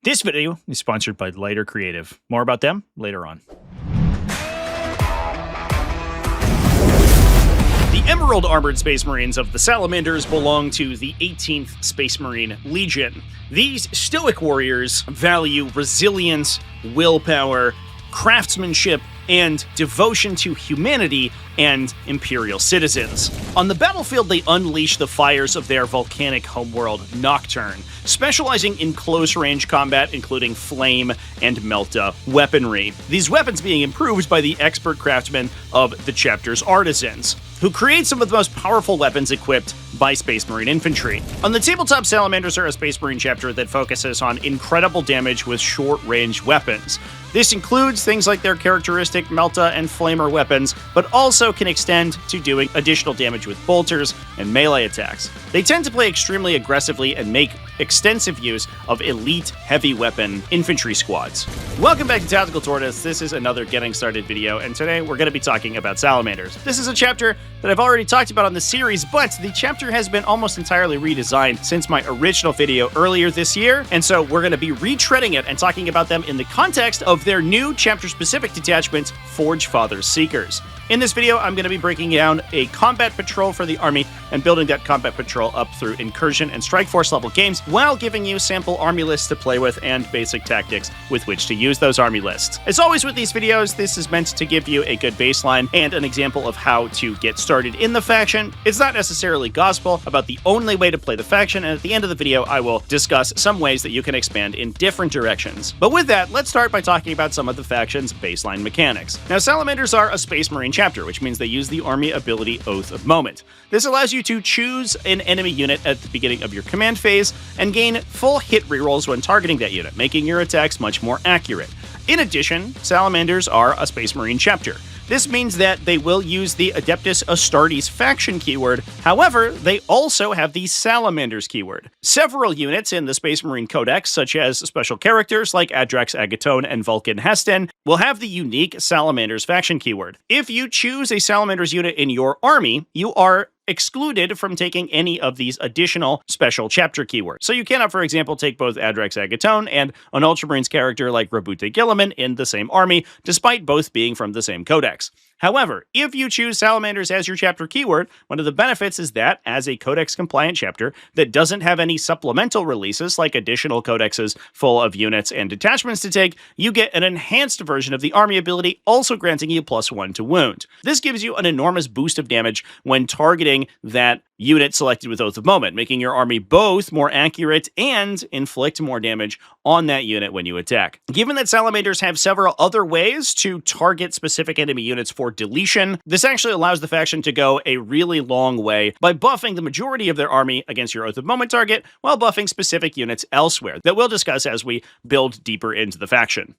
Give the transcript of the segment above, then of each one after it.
This video is sponsored by Lighter Creative. More about them later on. The Emerald Armored Space Marines of the Salamanders belong to the 18th Space Marine Legion. These stoic warriors value resilience, willpower, craftsmanship, and devotion to humanity and Imperial citizens. On the battlefield, they unleash the fires of their volcanic homeworld, Nocturne, specializing in close-range combat, including flame and melta weaponry. These weapons being improved by the expert craftsmen of the chapter's artisans, who create some of the most powerful weapons equipped by Space Marine infantry. On the tabletop, Salamanders are a Space Marine chapter that focuses on incredible damage with short-range weapons. This includes things like their characteristic melta and flamer weapons, but also can extend to doing additional damage with bolters and melee attacks. They tend to play extremely aggressively and make extensive use of elite heavy weapon infantry squads. Welcome back to TacticalTortoise. This is another Getting Started video, and today we're going to be talking about Salamanders. This is a chapter that I've already talked about on the series, but the chapter has been almost entirely redesigned since my original video earlier this year, and so we're going to be retreading it and talking about them in the context of their new chapter-specific detachment, Forgefather Seekers. In this video, I'm going to be breaking down a combat patrol for the army and building that combat patrol up through Incursion and Strike Force level games, while giving you sample army lists to play with and basic tactics with which to use those army lists. As always with these videos, this is meant to give you a good baseline and an example of how to get started in the faction. It's not necessarily gospel about the only way to play the faction, and at the end of the video, I will discuss some ways that you can expand in different directions. But with that, let's start by talking about some of the faction's baseline mechanics. Now, Salamanders are a Space Marine chapter, which means they use the army ability Oath of Moment. This allows you to choose an enemy unit at the beginning of your command phase and gain full hit rerolls when targeting that unit, making your attacks much more accurate. In addition, Salamanders are a Space Marine chapter. This means that they will use the Adeptus Astartes faction keyword. However, they also have the Salamanders keyword. Several units in the Space Marine Codex, such as special characters like Adrax Agatone and Vulcan Heston, will have the unique Salamanders faction keyword. If you choose a Salamanders unit in your army, you are excluded from taking any of these additional special chapter keywords. So you cannot, for example, take both Adrax Agatone and an Ultramarines character like Rabute Gilliman in the same army, despite both being from the same codex. However, if you choose Salamanders as your chapter keyword, one of the benefits is that, as a codex-compliant chapter that doesn't have any supplemental releases like additional codexes full of units and detachments to take, you get an enhanced version of the army ability, also granting you +1 to wound. This gives you an enormous boost of damage when targeting that unit selected with Oath of Moment, making your army both more accurate and inflict more damage on that unit when you attack. Given that Salamanders have several other ways to target specific enemy units for deletion, this actually allows the faction to go a really long way by buffing the majority of their army against your Oath of Moment target, while buffing specific units elsewhere that we'll discuss as we build deeper into the faction.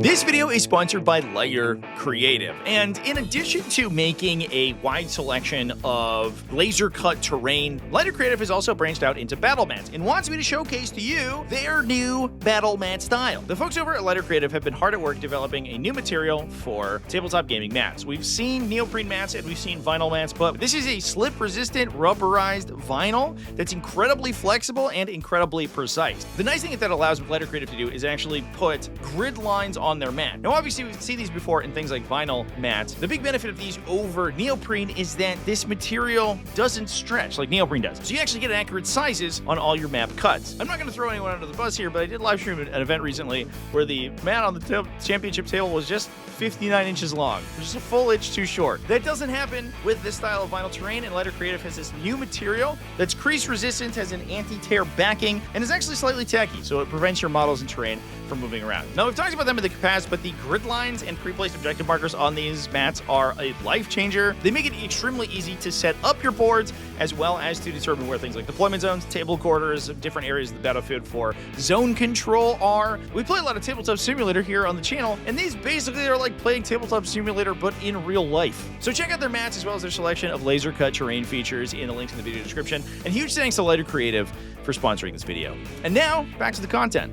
This video is sponsored by Lighter Creative, and in addition to making a wide selection of laser-cut terrain, Lighter Creative has also branched out into battle mats and wants me to showcase to you their new battle mat style. The folks over at Lighter Creative have been hard at work developing a new material for tabletop gaming mats. We've seen neoprene mats and we've seen vinyl mats, but this is a slip-resistant rubberized vinyl that's incredibly flexible and incredibly precise. The nice thing that allows Lighter Creative to do is actually put grid lines on their mat. Now, obviously, we've seen these before in things like vinyl mats. The big benefit of these over neoprene is that this material doesn't stretch like neoprene does. So you actually get accurate sizes on all your map cuts. I'm not going to throw anyone under the bus here, but I did live stream an event recently where the mat on the championship table was just 59 inches long, which is a full inch too short. That doesn't happen with this style of vinyl terrain, and Lighter Creative has this new material that's crease resistant, has an anti-tear backing, and is actually slightly tacky, so it prevents your models and terrain from moving around. Now, we've talked about them in the past, but the grid lines and pre-placed objective markers on these mats are a life changer. They make it extremely easy to set up your boards, as well as to determine where things like deployment zones, table quarters, different areas of the battlefield for zone control are. We play a lot of Tabletop Simulator here on the channel, and these basically are like playing Tabletop Simulator, but in real life. So check out their mats as well as their selection of laser-cut terrain features in the links in the video description. And huge thanks to Lighter Creative for sponsoring this video. And now, back to the content.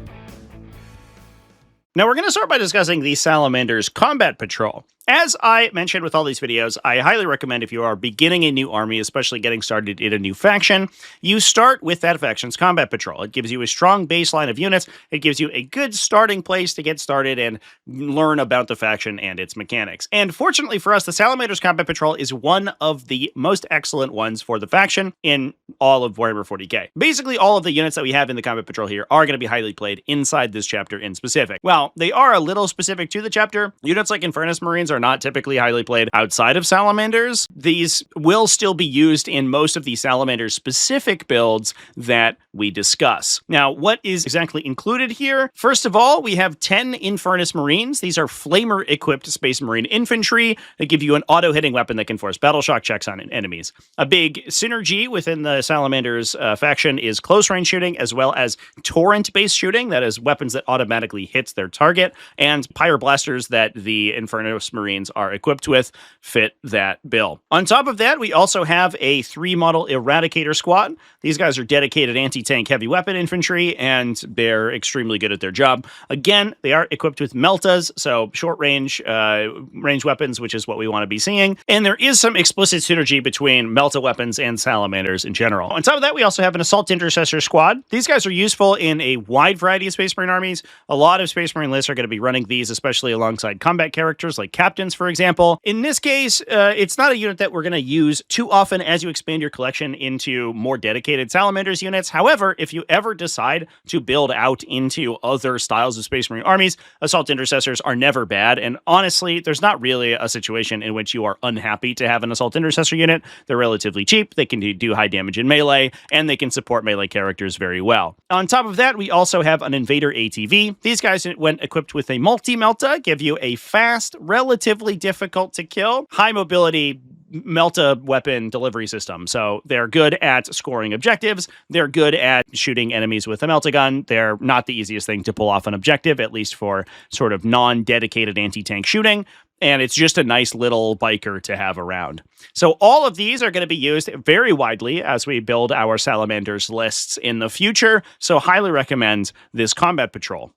Now we're going to start by discussing the Salamanders Combat Patrol. As I mentioned with all these videos, I highly recommend if you are beginning a new army, especially getting started in a new faction, you start with that faction's combat patrol. It gives you a strong baseline of units. It gives you a good starting place to get started and learn about the faction and its mechanics. And fortunately for us, the Salamanders combat patrol is one of the most excellent ones for the faction in all of Warhammer 40k. Basically, all of the units that we have in the combat patrol here are going to be highly played inside this chapter in specific. Well, they are a little specific to the chapter. Units like Infernus Marines are not typically highly played outside of Salamanders. These will still be used in most of the Salamanders specific builds that we discuss. Now, what is exactly included here? First of all, we have 10 Infernus Marines. These are flamer equipped Space Marine infantry that give you an auto hitting weapon that can force battle shock checks on enemies. A big synergy within the Salamanders faction is close range shooting, as well as torrent based shooting, that is weapons that automatically hits their target, and pyroblasters that the Infernus Marines are equipped with fit that bill. On top of that, we also have a 3-model Eradicator squad. These guys are dedicated anti-tank heavy weapon infantry, and they're extremely good at their job. Again, they are equipped with meltas, so short range weapons, which is what we want to be seeing. And there is some explicit synergy between melta weapons and Salamanders in general. On top of that, we also have an Assault Intercessor squad. These guys are useful in a wide variety of Space Marine armies. A lot of Space Marine lists are going to be running these, especially alongside combat characters like captains, for example. In this case, it's not a unit that we're going to use too often as you expand your collection into more dedicated Salamanders units. However, if you ever decide to build out into other styles of Space Marine armies, Assault Intercessors are never bad. And honestly, there's not really a situation in which you are unhappy to have an Assault Intercessor unit. They're relatively cheap, they can do high damage in melee, and they can support melee characters very well. On top of that, we also have an Invader ATV. These guys, when equipped with a multi-melta, give you a fast, relatively difficult to kill, high mobility melta weapon delivery system. So they're good at scoring objectives. They're good at shooting enemies with a melta gun. They're not the easiest thing to pull off an objective, at least for sort of non-dedicated anti-tank shooting. And it's just a nice little biker to have around. So all of these are going to be used very widely as we build our Salamanders lists in the future. So highly recommend this combat patrol.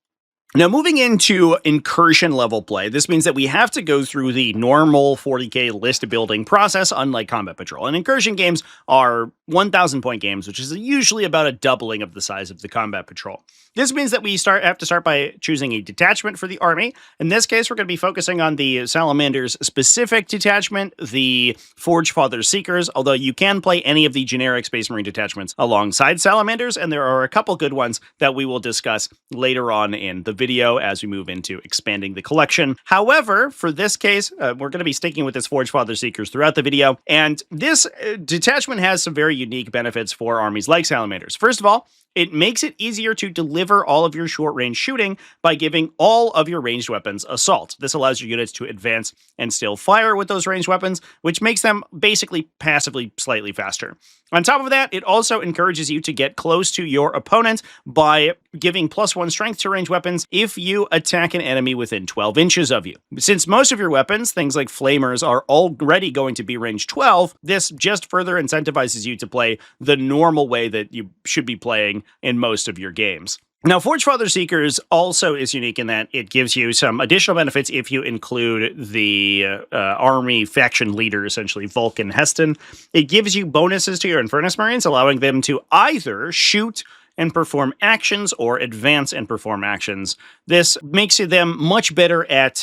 Now, moving into Incursion level play, this means that we have to go through the normal 40k list building process, unlike Combat Patrol. And Incursion games are 1,000 point games, which is usually about a doubling of the size of the Combat Patrol. This means that we have to start by choosing a detachment for the army. In this case, we're going to be focusing on the Salamanders specific detachment, the Forgefather Seekers, although you can play any of the generic Space Marine detachments alongside Salamanders, and there are a couple good ones that we will discuss later on in the video as we move into expanding the collection. However, for this case, we're going to be sticking with this Forgefather Seekers throughout the video, and this detachment has some very unique benefits for armies like Salamanders. First of all, it makes it easier to deliver all of your short-range shooting by giving all of your ranged weapons assault. This allows your units to advance and still fire with those ranged weapons, which makes them basically passively slightly faster. On top of that, it also encourages you to get close to your opponent by giving +1 strength to ranged weapons if you attack an enemy within 12 inches of you. Since most of your weapons, things like flamers, are already going to be range 12, this just further incentivizes you to play the normal way that you should be playing in most of your games. Now, Forgefather Seekers also is unique in that it gives you some additional benefits if you include the army faction leader, essentially Vulcan Heston. It gives you bonuses to your Infernus Marines, allowing them to either shoot and perform actions or advance and perform actions. This makes them much better at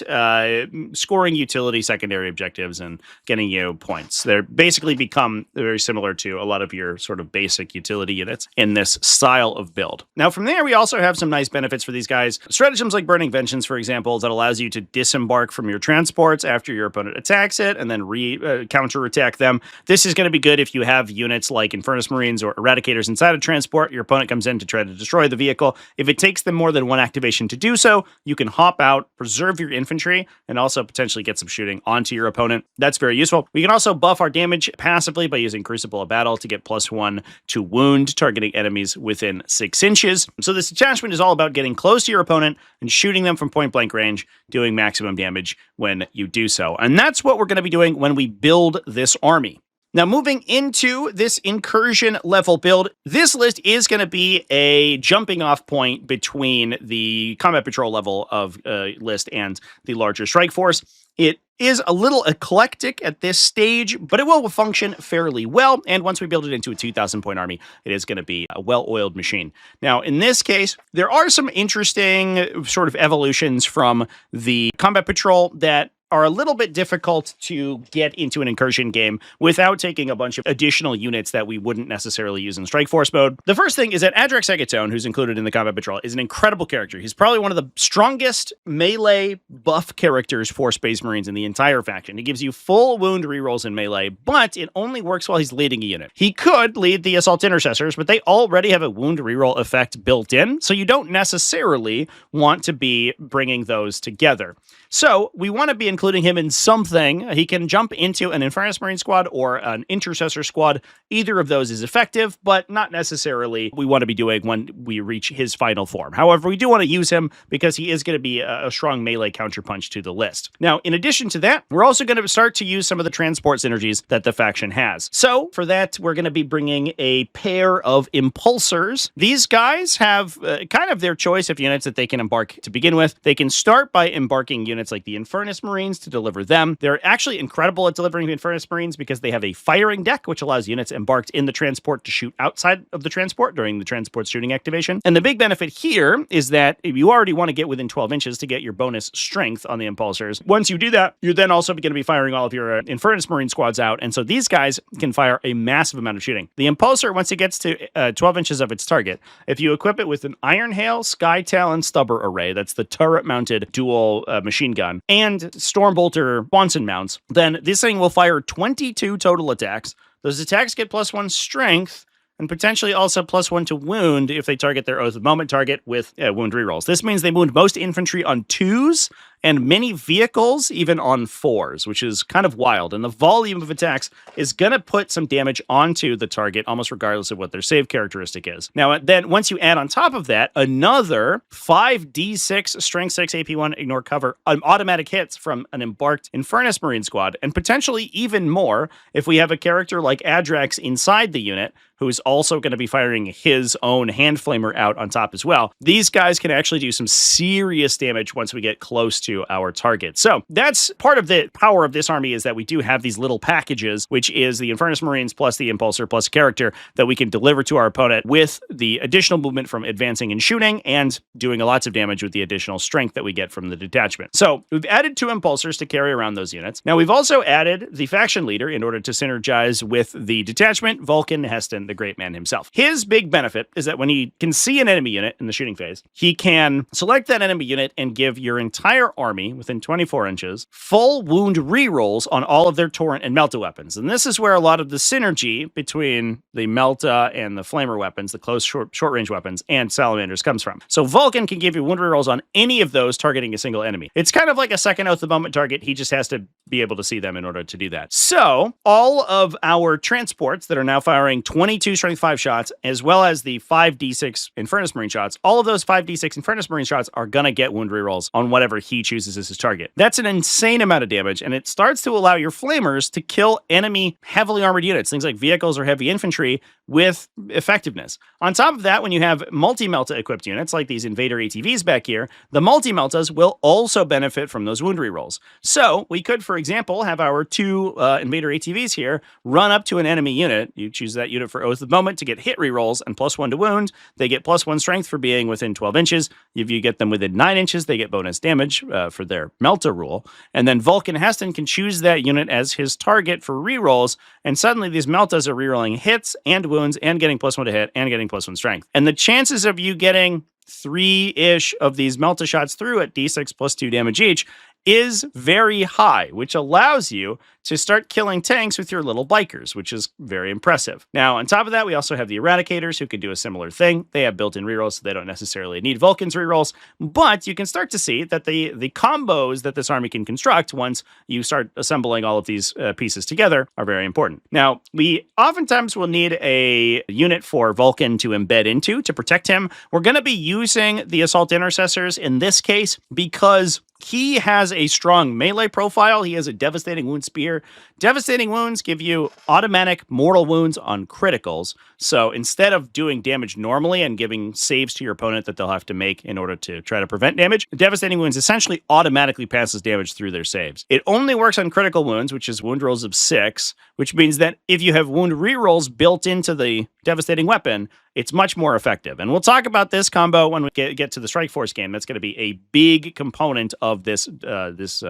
scoring utility secondary objectives and getting you points. They basically become very similar to a lot of your sort of basic utility units in this style of build. Now, from there, we also have some nice benefits for these guys. Stratagems like Burning Vengeance, for example, that allows you to disembark from your transports after your opponent attacks it and then counter-attack them. This is going to be good if you have units like Infernus Marines or Eradicators inside a transport. Your opponent comes in to try to destroy the vehicle. If it takes them more than one activation to do so, you can hop out, preserve your infantry, and also potentially get some shooting onto your opponent. That's very useful. We can also buff our damage passively by using Crucible of Battle to get +1 to wound, targeting enemies within 6 inches. So this detachment is all about getting close to your opponent and shooting them from point-blank range, doing maximum damage when you do so. And that's what we're going to be doing when we build this army. Now, moving into this Incursion level build, this list is going to be a jumping off point between the Combat Patrol level of list and the larger Strike Force. It is a little eclectic at this stage, but it will function fairly well. And once we build it into a 2,000-point army, it is going to be a well-oiled machine. Now, in this case, there are some interesting sort of evolutions from the Combat Patrol that are a little bit difficult to get into an Incursion game without taking a bunch of additional units that we wouldn't necessarily use in Strike Force mode. The first thing is that Adrex Egatone, who's included in the Combat Patrol, is an incredible character. He's probably one of the strongest melee buff characters for Space Marines in the entire faction. He gives you full wound rerolls in melee, but it only works while he's leading a unit. He could lead the Assault Intercessors, but they already have a wound reroll effect built in, so you don't necessarily want to be bringing those together. So we want to be including him in something. He can jump into an Infernus Marine squad or an Intercessor squad. Either of those is effective, but not necessarily we want to be doing when we reach his final form. However, we do want to use him because he is going to be a strong melee counterpunch to the list. Now, in addition to that, we're also going to start to use some of the transport synergies that the faction has. So for that, we're going to be bringing a pair of Impulsors. These guys have kind of their choice of units that they can embark to begin with. They can start by embarking units like the Infernus Marines to deliver them. They're actually incredible at delivering the Infernus Marines because they have a firing deck, which allows units embarked in the transport to shoot outside of the transport during the transport's shooting activation. And the big benefit here is that if you already want to get within 12 inches to get your bonus strength on the Impulsors, once you do that, you're then also going to be firing all of your Infernus Marine squads out. And so these guys can fire a massive amount of shooting. The Impulsor, once it gets to 12 inches of its target, if you equip it with an Iron Hail, Sky Talon, Stubber array, that's the turret-mounted dual machine gun, and Stormbolter Swanson mounts, then this thing will fire 22 total attacks. Those attacks get +1 strength, and potentially also +1 to wound if they target their Oath of Moment target with wound rerolls. This means they wound most infantry on 2s, and many vehicles even on 4s, which is kind of wild. And the volume of attacks is going to put some damage onto the target, almost regardless of what their save characteristic is. Now, then, once you add on top of that, another 5d6 Strength 6 AP1 Ignore Cover automatic hits from an embarked Infernus Marine squad, and potentially even more if we have a character like Adrex inside the unit, who's also going to be firing his own Hand Flamer out on top as well. These guys can actually do some serious damage once we get close to our target. So that's part of the power of this army, is that we do have these little packages, which is the Infernus Marines plus the Impulsor plus character that we can deliver to our opponent with the additional movement from advancing and shooting and doing lots of damage with the additional strength that we get from the detachment. So we've added 2 Impulsors to carry around those units. Now we've also added the faction leader in order to synergize with the detachment, Vulcan Heston, the great man himself. His big benefit is that when he can see an enemy unit in the shooting phase, he can select that enemy unit and give your entire army within 24 inches full wound rerolls on all of their Torrent and Melta weapons. And this is where a lot of the synergy between the Melta and the Flamer weapons, the close short-range weapons, and Salamanders comes from. So Vulcan can give you wound rerolls on any of those targeting a single enemy. It's kind of like a second Oath of Moment target. He just has to be able to see them in order to do that. So all of our transports that are now firing 22 Strength 5 shots, as well as the 5d6 Infernus Marine shots, all of those 5d6 Infernus Marine shots are going to get wound rerolls on whatever he chooses as his target. That's an insane amount of damage, and it starts to allow your Flamers to kill enemy heavily armored units, things like vehicles or heavy infantry, with effectiveness. On top of that, when you have multi-Melta equipped units, like these Invader ATVs back here, the multi-Meltas will also benefit from those wound rerolls. So we could, for example, have our 2 Invader ATVs here run up to an enemy unit. You choose that unit for Oath of Moment to get hit rerolls and +1 to wound. They get +1 strength for being within 12 inches. If you get them within 9 inches, they get bonus damage for their Melta rule. And then Vulcan Heston can choose that unit as his target for rerolls, and suddenly these Meltas are rerolling hits and wounds and getting +1 to hit and getting +1 strength. And the chances of you getting 3-ish of these Melta shots through at d6 +2 damage each is very high, which allows you to start killing tanks with your little bikers, which is very impressive. Now, on top of that, we also have the Eradicators, who can do a similar thing. They have built-in rerolls, so they don't necessarily need Vulcan's rerolls, but you can start to see that the combos that this army can construct once you start assembling all of these pieces together are very important. Now, we oftentimes will need a unit for Vulcan to embed into to protect him. We're going to be using the Assault Intercessors in this case because He has a strong melee profile. He has a Devastating Wound Spear. Devastating Wounds give you automatic mortal wounds on criticals. So instead of doing damage normally and giving saves to your opponent that they'll have to make in order to try to prevent damage, Devastating Wounds essentially automatically passes damage through their saves. It only works on critical wounds, which is wound rolls of 6, which means that if you have wound rerolls built into the Devastating Weapon, it's much more effective. And we'll talk about this combo when we get to the Strike Force game. That's going to be a big component of this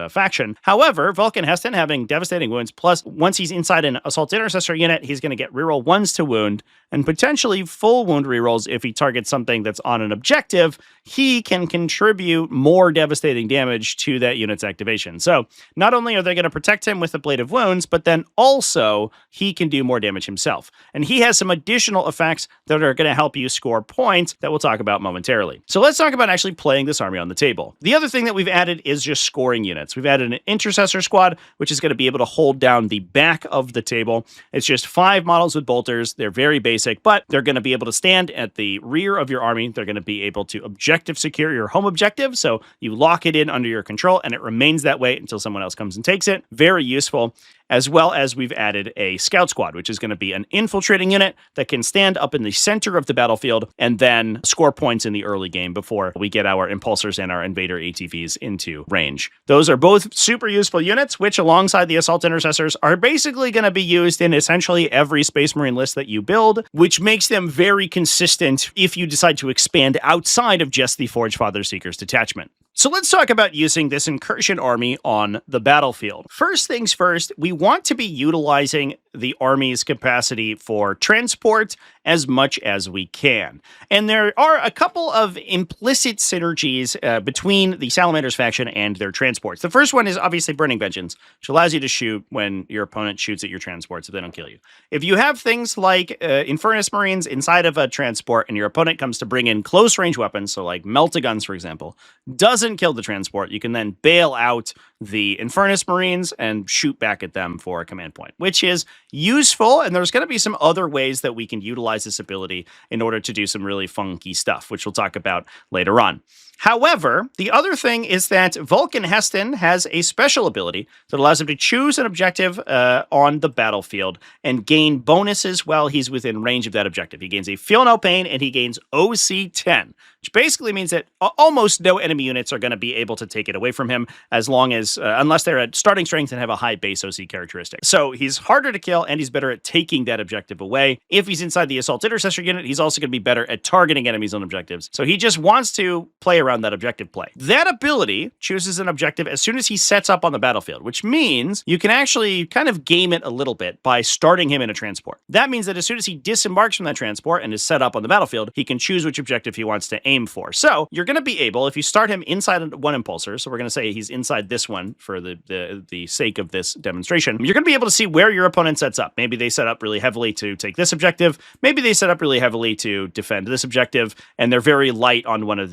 faction. However, Vulcan Heston having Devastating Wounds, plus once he's inside an Assault Intercessor unit, he's going to get reroll 1s to wound, and potentially full wound rerolls if he targets something that's on an objective. He can contribute more devastating damage to that unit's activation. So not only are they going to protect him with the Blade of Wounds, but then also he can do more damage himself. And he has some additional effects that are going to help you score points that we'll talk about momentarily. So let's talk about actually playing this army on the table. The other thing that we've added is just scoring units. We've added an Intercessor squad, which is going to be able to hold down the back of the table. It's just 5 models with bolters. They're very basic, but they're going to be able to stand at the rear of your army. They're going to be able to objective secure your home objective, so you lock it in under your control, and it remains that way until someone else comes and takes it. Very useful. As well as we've added a Scout Squad, which is going to be an infiltrating unit that can stand up in the center of the battlefield and then score points in the early game before we get our Impulsors and our Invader ATVs into range. Those are both super useful units, which alongside the Assault Intercessors are basically going to be used in essentially every Space Marine list that you build, which makes them very consistent if you decide to expand outside of just the Forgefather Seeker's Detachment. So let's talk about using this Incursion army on the battlefield. First things first, we want to be utilizing the army's capacity for transport as much as we can. And there are a couple of implicit synergies between the Salamanders faction and their transports. The first one is obviously Burning Vengeance, which allows you to shoot when your opponent shoots at your transports if they don't kill you. If you have things like Infernus Marines inside of a transport and your opponent comes to bring in close range weapons, so like Melt-A-Guns, for example, doesn't kill the transport, you can then bail out the Infernus Marines and shoot back at them for a command point, which is useful. And there's going to be some other ways that we can utilize this ability in order to do some really funky stuff, which we'll talk about later on. However, the other thing is that Vulcan Heston has a special ability that allows him to choose an objective on the battlefield and gain bonuses while he's within range of that objective. He gains a Feel No Pain and he gains OC 10, which basically means that almost no enemy units are going to be able to take it away from him as long as, unless they're at starting strength and have a high base OC characteristic. So he's harder to kill and he's better at taking that objective away. If he's inside the Assault Intercessor unit, he's also going to be better at targeting enemies on objectives. So he just wants to play around that objective play. That ability chooses an objective as soon as he sets up on the battlefield, which means you can actually kind of game it a little bit by starting him in a transport. That means that as soon as he disembarks from that transport and is set up on the battlefield, he can choose which objective he wants to aim for. So you're going to be able, if you start him inside one impulsor, so we're going to say he's inside this one for the sake of this demonstration, you're going to be able to see where your opponent sets up. Maybe they set up really heavily to take this objective. Maybe they set up really heavily to defend this objective, and they're very light on one of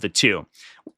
the two.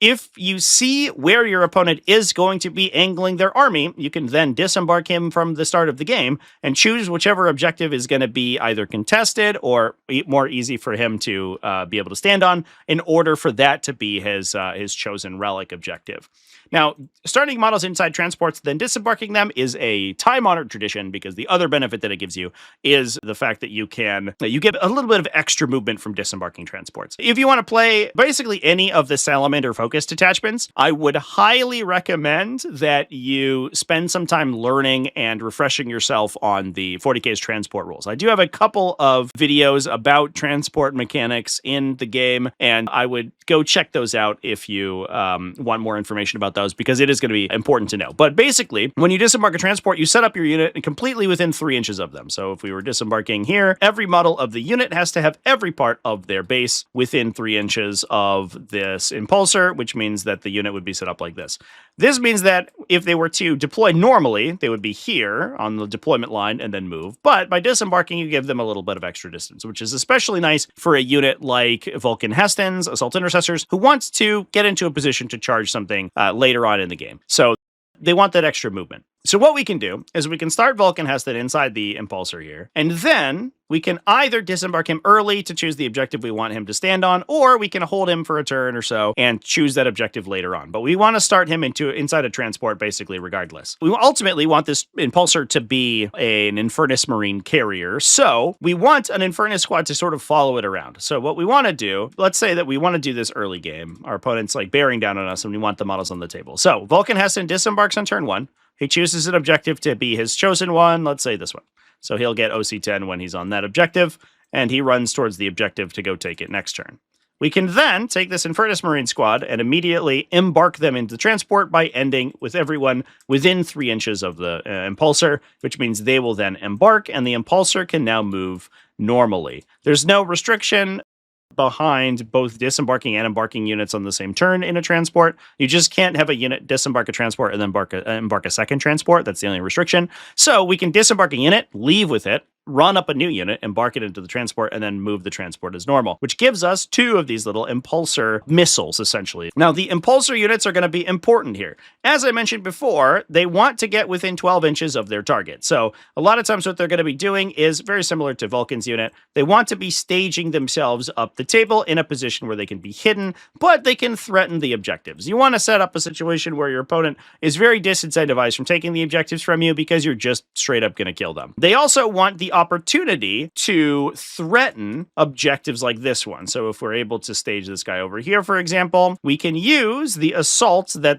If you see where your opponent is going to be angling their army, you can then disembark him from the start of the game and choose whichever objective is going to be either contested or more easy for him to be able to stand on in order for that to be his chosen relic objective. Now, starting models inside transports, then disembarking them is a time-honored tradition because the other benefit that it gives you is the fact that you get a little bit of extra movement from disembarking transports. If you want to play basically any of the Salamander-focused detachments, I would highly recommend that you spend some time learning and refreshing yourself on the 40K's transport rules. I do have a couple of videos about transport mechanics in the game, and I would go check those out if you want more information about those, because it is going to be important to know. But basically, when you disembark a transport, you set up your unit completely within 3 inches of them. So if we were disembarking here, every model of the unit has to have every part of their base within 3 inches of this impulsor, which means that the unit would be set up like this. This means that if they were to deploy normally, they would be here on the deployment line and then move. But by disembarking, you give them a little bit of extra distance, which is especially nice for a unit like Vulcan Heston's Assault Intercessors, who wants to get into a position to charge something later on in the game. So they want that extra movement. So what we can do is we can start Vulcan Heston inside the impulsor here, and then we can either disembark him early to choose the objective we want him to stand on, or we can hold him for a turn or so and choose that objective later on. But we want to start him inside a transport, basically, regardless. We ultimately want this Impulsor to be an Infernus Marine carrier, so we want an Infernus squad to sort of follow it around. So what we want to do, let's say that we want to do this early game. Our opponent's like bearing down on us and we want the models on the table. So Vulcan Heston disembarks on turn 1. He chooses an objective to be his chosen one, let's say this one. So he'll get OC10 when he's on that objective, and he runs towards the objective to go take it next turn. We can then take this Infernus Marine squad and immediately embark them into transport by ending with everyone within 3 inches of the Impulsor, which means they will then embark, and the Impulsor can now move normally. There's no restriction behind both disembarking and embarking units on the same turn in a transport. You just can't have a unit disembark a transport and then embark a second transport. That's the only restriction. So we can disembark a unit, leave with it, run up a new unit, embark it into the transport, and then move the transport as normal, which gives us 2 of these little Impulsor missiles, essentially. Now, the Impulsor units are going to be important here. As I mentioned before, they want to get within 12 inches of their target. So a lot of times what they're going to be doing is very similar to Vulcan's unit. They want to be staging themselves up the table in a position where they can be hidden, but they can threaten the objectives. You want to set up a situation where your opponent is very disincentivized from taking the objectives from you because you're just straight up going to kill them. They also want the opportunity to threaten objectives like this one. So if we're able to stage this guy over here, for example, we can use the assault that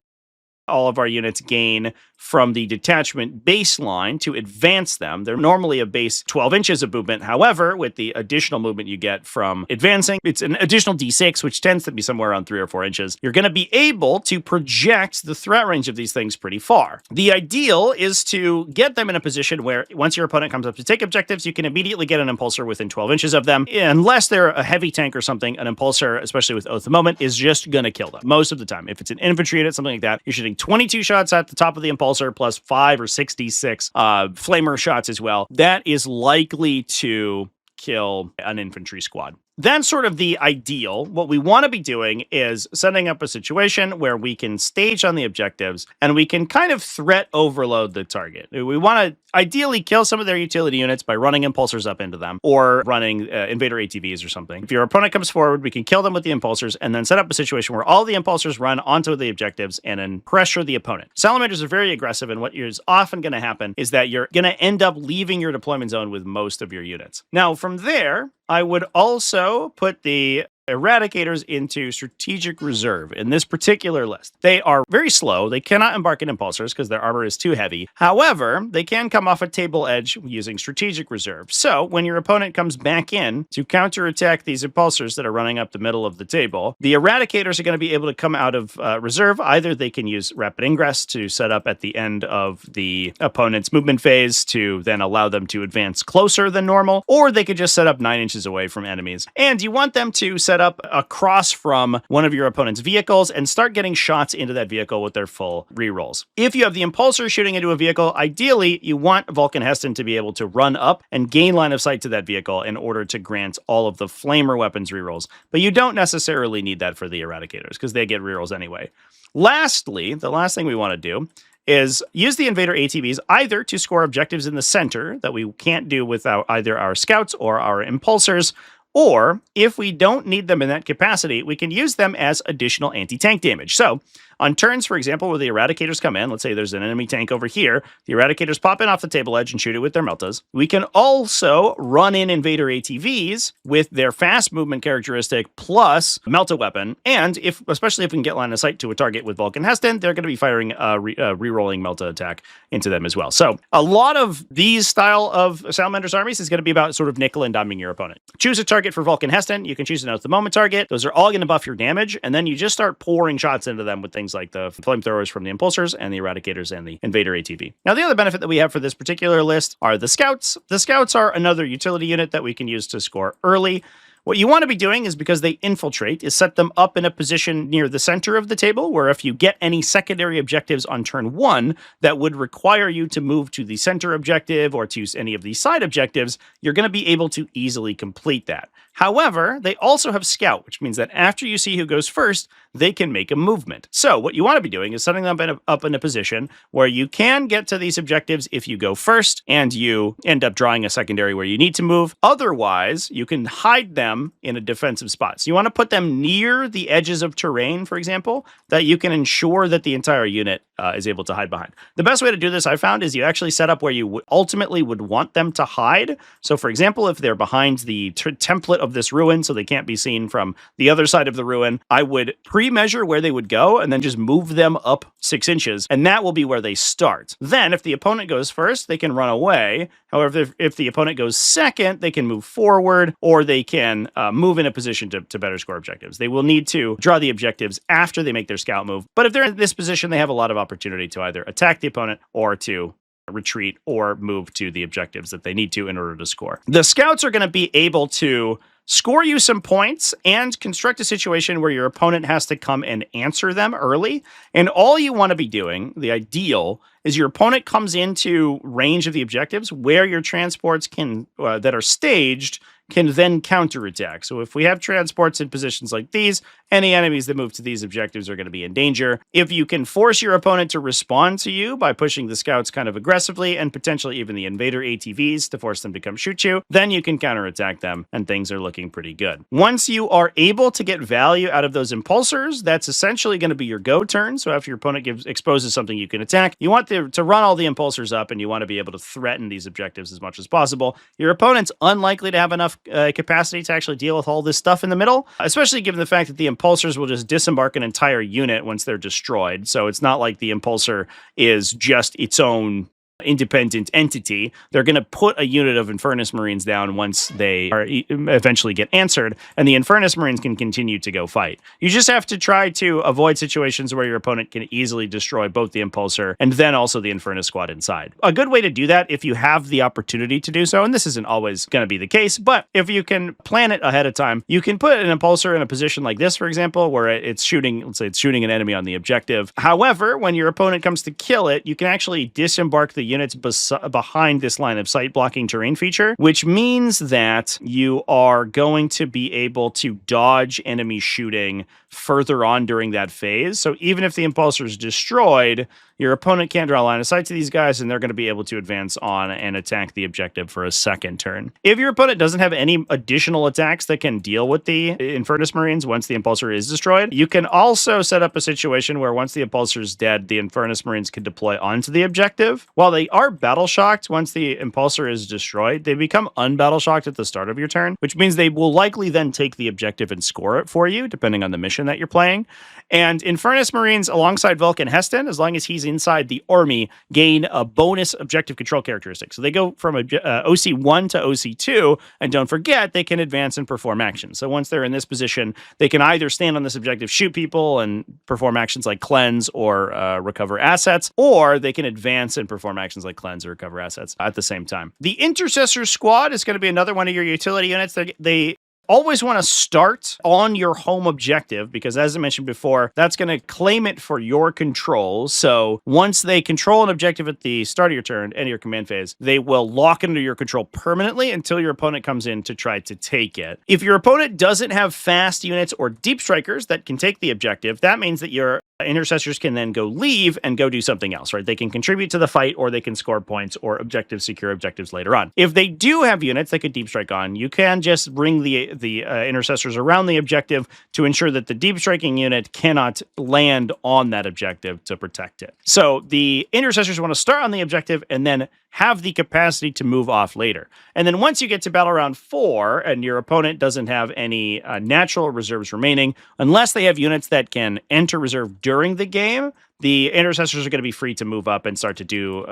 all of our units gain from the detachment baseline to advance them. They're normally a base 12 inches of movement. However, with the additional movement you get from advancing, it's an additional d6, which tends to be somewhere around 3 or 4 inches. You're going to be able to project the threat range of these things pretty far. The ideal is to get them in a position where once your opponent comes up to take objectives, you can immediately get an Impulsor within 12 inches of them. Unless they're a heavy tank or something, an Impulsor, especially with Oath of Moment, is just going to kill them most of the time. If it's an infantry unit, something like that, you're shooting 22 shots at the top of the Impulsor plus 5 or 66 flamer shots as well. That is likely to kill an infantry squad. That's sort of the ideal. What we want to be doing is setting up a situation where we can stage on the objectives and we can kind of threat overload the target. We want to ideally kill some of their utility units by running Impulsors up into them or running Invader ATVs or something. If your opponent comes forward, we can kill them with the Impulsors and then set up a situation where all the Impulsors run onto the objectives and then pressure the opponent. Salamanders are very aggressive, and what is often going to happen is that you're going to end up leaving your deployment zone with most of your units. Now, from there, I would also put the Eradicators into strategic reserve in this particular list. They are very slow. They cannot embark in Impulsors because their armor is too heavy. However, they can come off a table edge using strategic reserve. So when your opponent comes back in to counterattack these Impulsors that are running up the middle of the table, the Eradicators are going to be able to come out of reserve. Either they can use rapid ingress to set up at the end of the opponent's movement phase to then allow them to advance closer than normal, or they could just set up 9 inches away from enemies. And you want them to set up across from one of your opponent's vehicles and start getting shots into that vehicle with their full rerolls. If you have the Impulsor shooting into a vehicle, ideally you want Vulcan Heston to be able to run up and gain line of sight to that vehicle in order to grant all of the flamer weapons rerolls. But you don't necessarily need that for the Eradicators because they get rerolls anyway. Lastly, the last thing we want to do is use the Invader ATVs either to score objectives in the center that we can't do without either our scouts or our Impulsors, or if we don't need them in that capacity, we can use them as additional anti-tank damage. So on turns, for example, where the Eradicators come in, let's say there's an enemy tank over here, the Eradicators pop in off the table edge and shoot it with their meltas. We can also run in Invader ATVs with their fast movement characteristic plus melta weapon, and especially if we can get line of sight to a target with Vulcan Heston, they're going to be firing a re-rolling melta attack into them as well. So a lot of these style of Salamanders armies is going to be about sort of nickel and diming your opponent. Choose a target for Vulcan Heston. You can choose an Oath of the Moment target. Those are all going to buff your damage, and then you just start pouring shots into them with things like the flamethrowers from the Impulsors and the Eradicators and the Invader ATV. Now, the other benefit that we have for this particular list are the Scouts. The Scouts are another utility unit that we can use to score early. What you want to be doing is, because they infiltrate, is set them up in a position near the center of the table, where if you get any secondary objectives on turn 1 that would require you to move to the center objective or to any of the side objectives, you're going to be able to easily complete that. However, they also have Scout, which means that after you see who goes first, they can make a movement. So what you want to be doing is setting them up in a position where you can get to these objectives if you go first and you end up drawing a secondary where you need to move. Otherwise, you can hide them in a defensive spot. So you want to put them near the edges of terrain, for example, that you can ensure that the entire unit is able to hide behind. The best way to do this, I found, is you actually set up where you ultimately would want them to hide. So for example, if they're behind the template of this ruin, so they can't be seen from the other side of the ruin, I would pre-measure where they would go and then just move them up 6 inches, and that will be where they start. Then if the opponent goes first, they can run away. However, if the opponent goes second, they can move forward, or they can move in a position to better score objectives. They will need to draw the objectives after they make their scout move, but if they're in this position, they have a lot of opportunity to either attack the opponent or to retreat or move to the objectives that they need to in order to score. The scouts are going to be able to score you some points and construct a situation where your opponent has to come and answer them early. And all you want to be doing, the ideal, is your opponent comes into range of the objectives where your transports can that are staged can then counterattack. So if we have transports in positions like these, any enemies that move to these objectives are going to be in danger. If you can force your opponent to respond to you by pushing the scouts kind of aggressively and potentially even the invader ATVs to force them to come shoot you, then you can counterattack them and things are looking pretty good. Once you are able to get value out of those impulsors, that's essentially going to be your go turn. So after your opponent exposes something you can attack, you want to run all the impulsors up and you want to be able to threaten these objectives as much as possible. Your opponent's unlikely to have enough capacity to actually deal with all this stuff in the middle, especially given the fact that the impulsors will just disembark an entire unit once they're destroyed. So it's not like the impulsor is just its own independent entity. They're going to put a unit of Infernus Marines down once they are eventually get answered, and the Infernus Marines can continue to go fight. You just have to try to avoid situations where your opponent can easily destroy both the Impulsor and then also the Infernus squad inside. A good way to do that, if you have the opportunity to do so, and this isn't always going to be the case, but if you can plan it ahead of time, you can put an Impulsor in a position like this, for example, where it's shooting, let's say it's shooting an enemy on the objective. However, when your opponent comes to kill it, you can actually disembark the units behind this line of sight blocking terrain feature, which means that you are going to be able to dodge enemy shooting further on during that phase. So even if the impulsor is destroyed, your opponent can't draw a line of sight to these guys, and they're going to be able to advance on and attack the objective for a second turn. If your opponent doesn't have any additional attacks that can deal with the Infernus Marines once the impulsor is destroyed, you can also set up a situation where once the impulsor is dead, the Infernus Marines can deploy onto the objective. While they are battle shocked once the impulsor is destroyed, they become unbattle shocked at the start of your turn, which means they will likely then take the objective and score it for you, depending on the mission that you're playing. And Infernus Marines, alongside Vulcan Heston, as long as he's inside the army, gain a bonus objective control characteristic. So they go from OC1 to OC2, and don't forget, they can advance and perform actions. So once they're in this position, they can either stand on this objective, shoot people, and perform actions like cleanse or recover assets, or they can advance and perform actions like cleanse or recover assets at the same time. The Intercessor Squad is going to be another one of your utility units. They always want to start on your home objective because, as I mentioned before, that's going to claim it for your control. So once they control an objective at the start of your turn and your command phase, they will lock into your control permanently until your opponent comes in to try to take it. If your opponent doesn't have fast units or deep strikers that can take the objective, that means that your intercessors can then go leave and go do something else, right? They can contribute to the fight, or they can score points or secure objectives later on. If they do have units that could deep strike on, you can just bring the intercessors around the objective to ensure that the deep striking unit cannot land on that objective to protect it. So the intercessors want to start on the objective and then have the capacity to move off later. And then once you get to battle round 4 and your opponent doesn't have any natural reserves remaining, unless they have units that can enter reserve during the game, the intercessors are going to be free to move up and start to do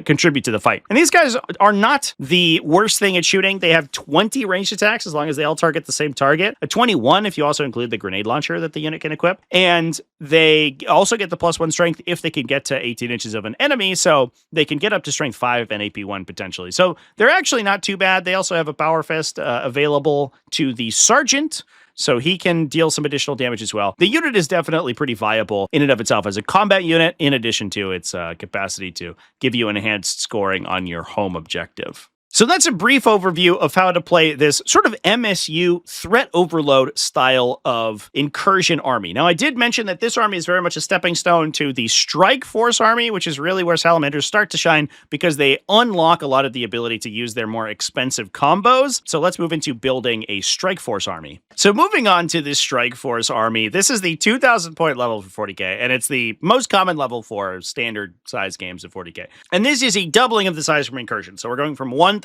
contribute to the fight. And these guys are not the worst thing at shooting. They have 20 ranged attacks as long as they all target the same target. A 21 if you also include the grenade launcher that the unit can equip. And they also get the +1 strength if they can get to 18 inches of an enemy, so they can get up to strength 5 and AP 1 potentially. So they're actually not too bad. They also have a power fist available to the sergeant, so he can deal some additional damage as well. The unit is definitely pretty viable in and of itself as a combat unit, in addition to its capacity to give you enhanced scoring on your home objective. So that's a brief overview of how to play this sort of MSU threat overload style of incursion army. Now, I did mention that this army is very much a stepping stone to the Strike Force army, which is really where Salamanders start to shine because they unlock a lot of the ability to use their more expensive combos. So let's move into building a Strike Force army. So moving on to this Strike Force army, this is the 2,000 point level for 40k, and it's the most common level for standard size games of 40k. And this is a doubling of the size from Incursion. So we're going from 1,000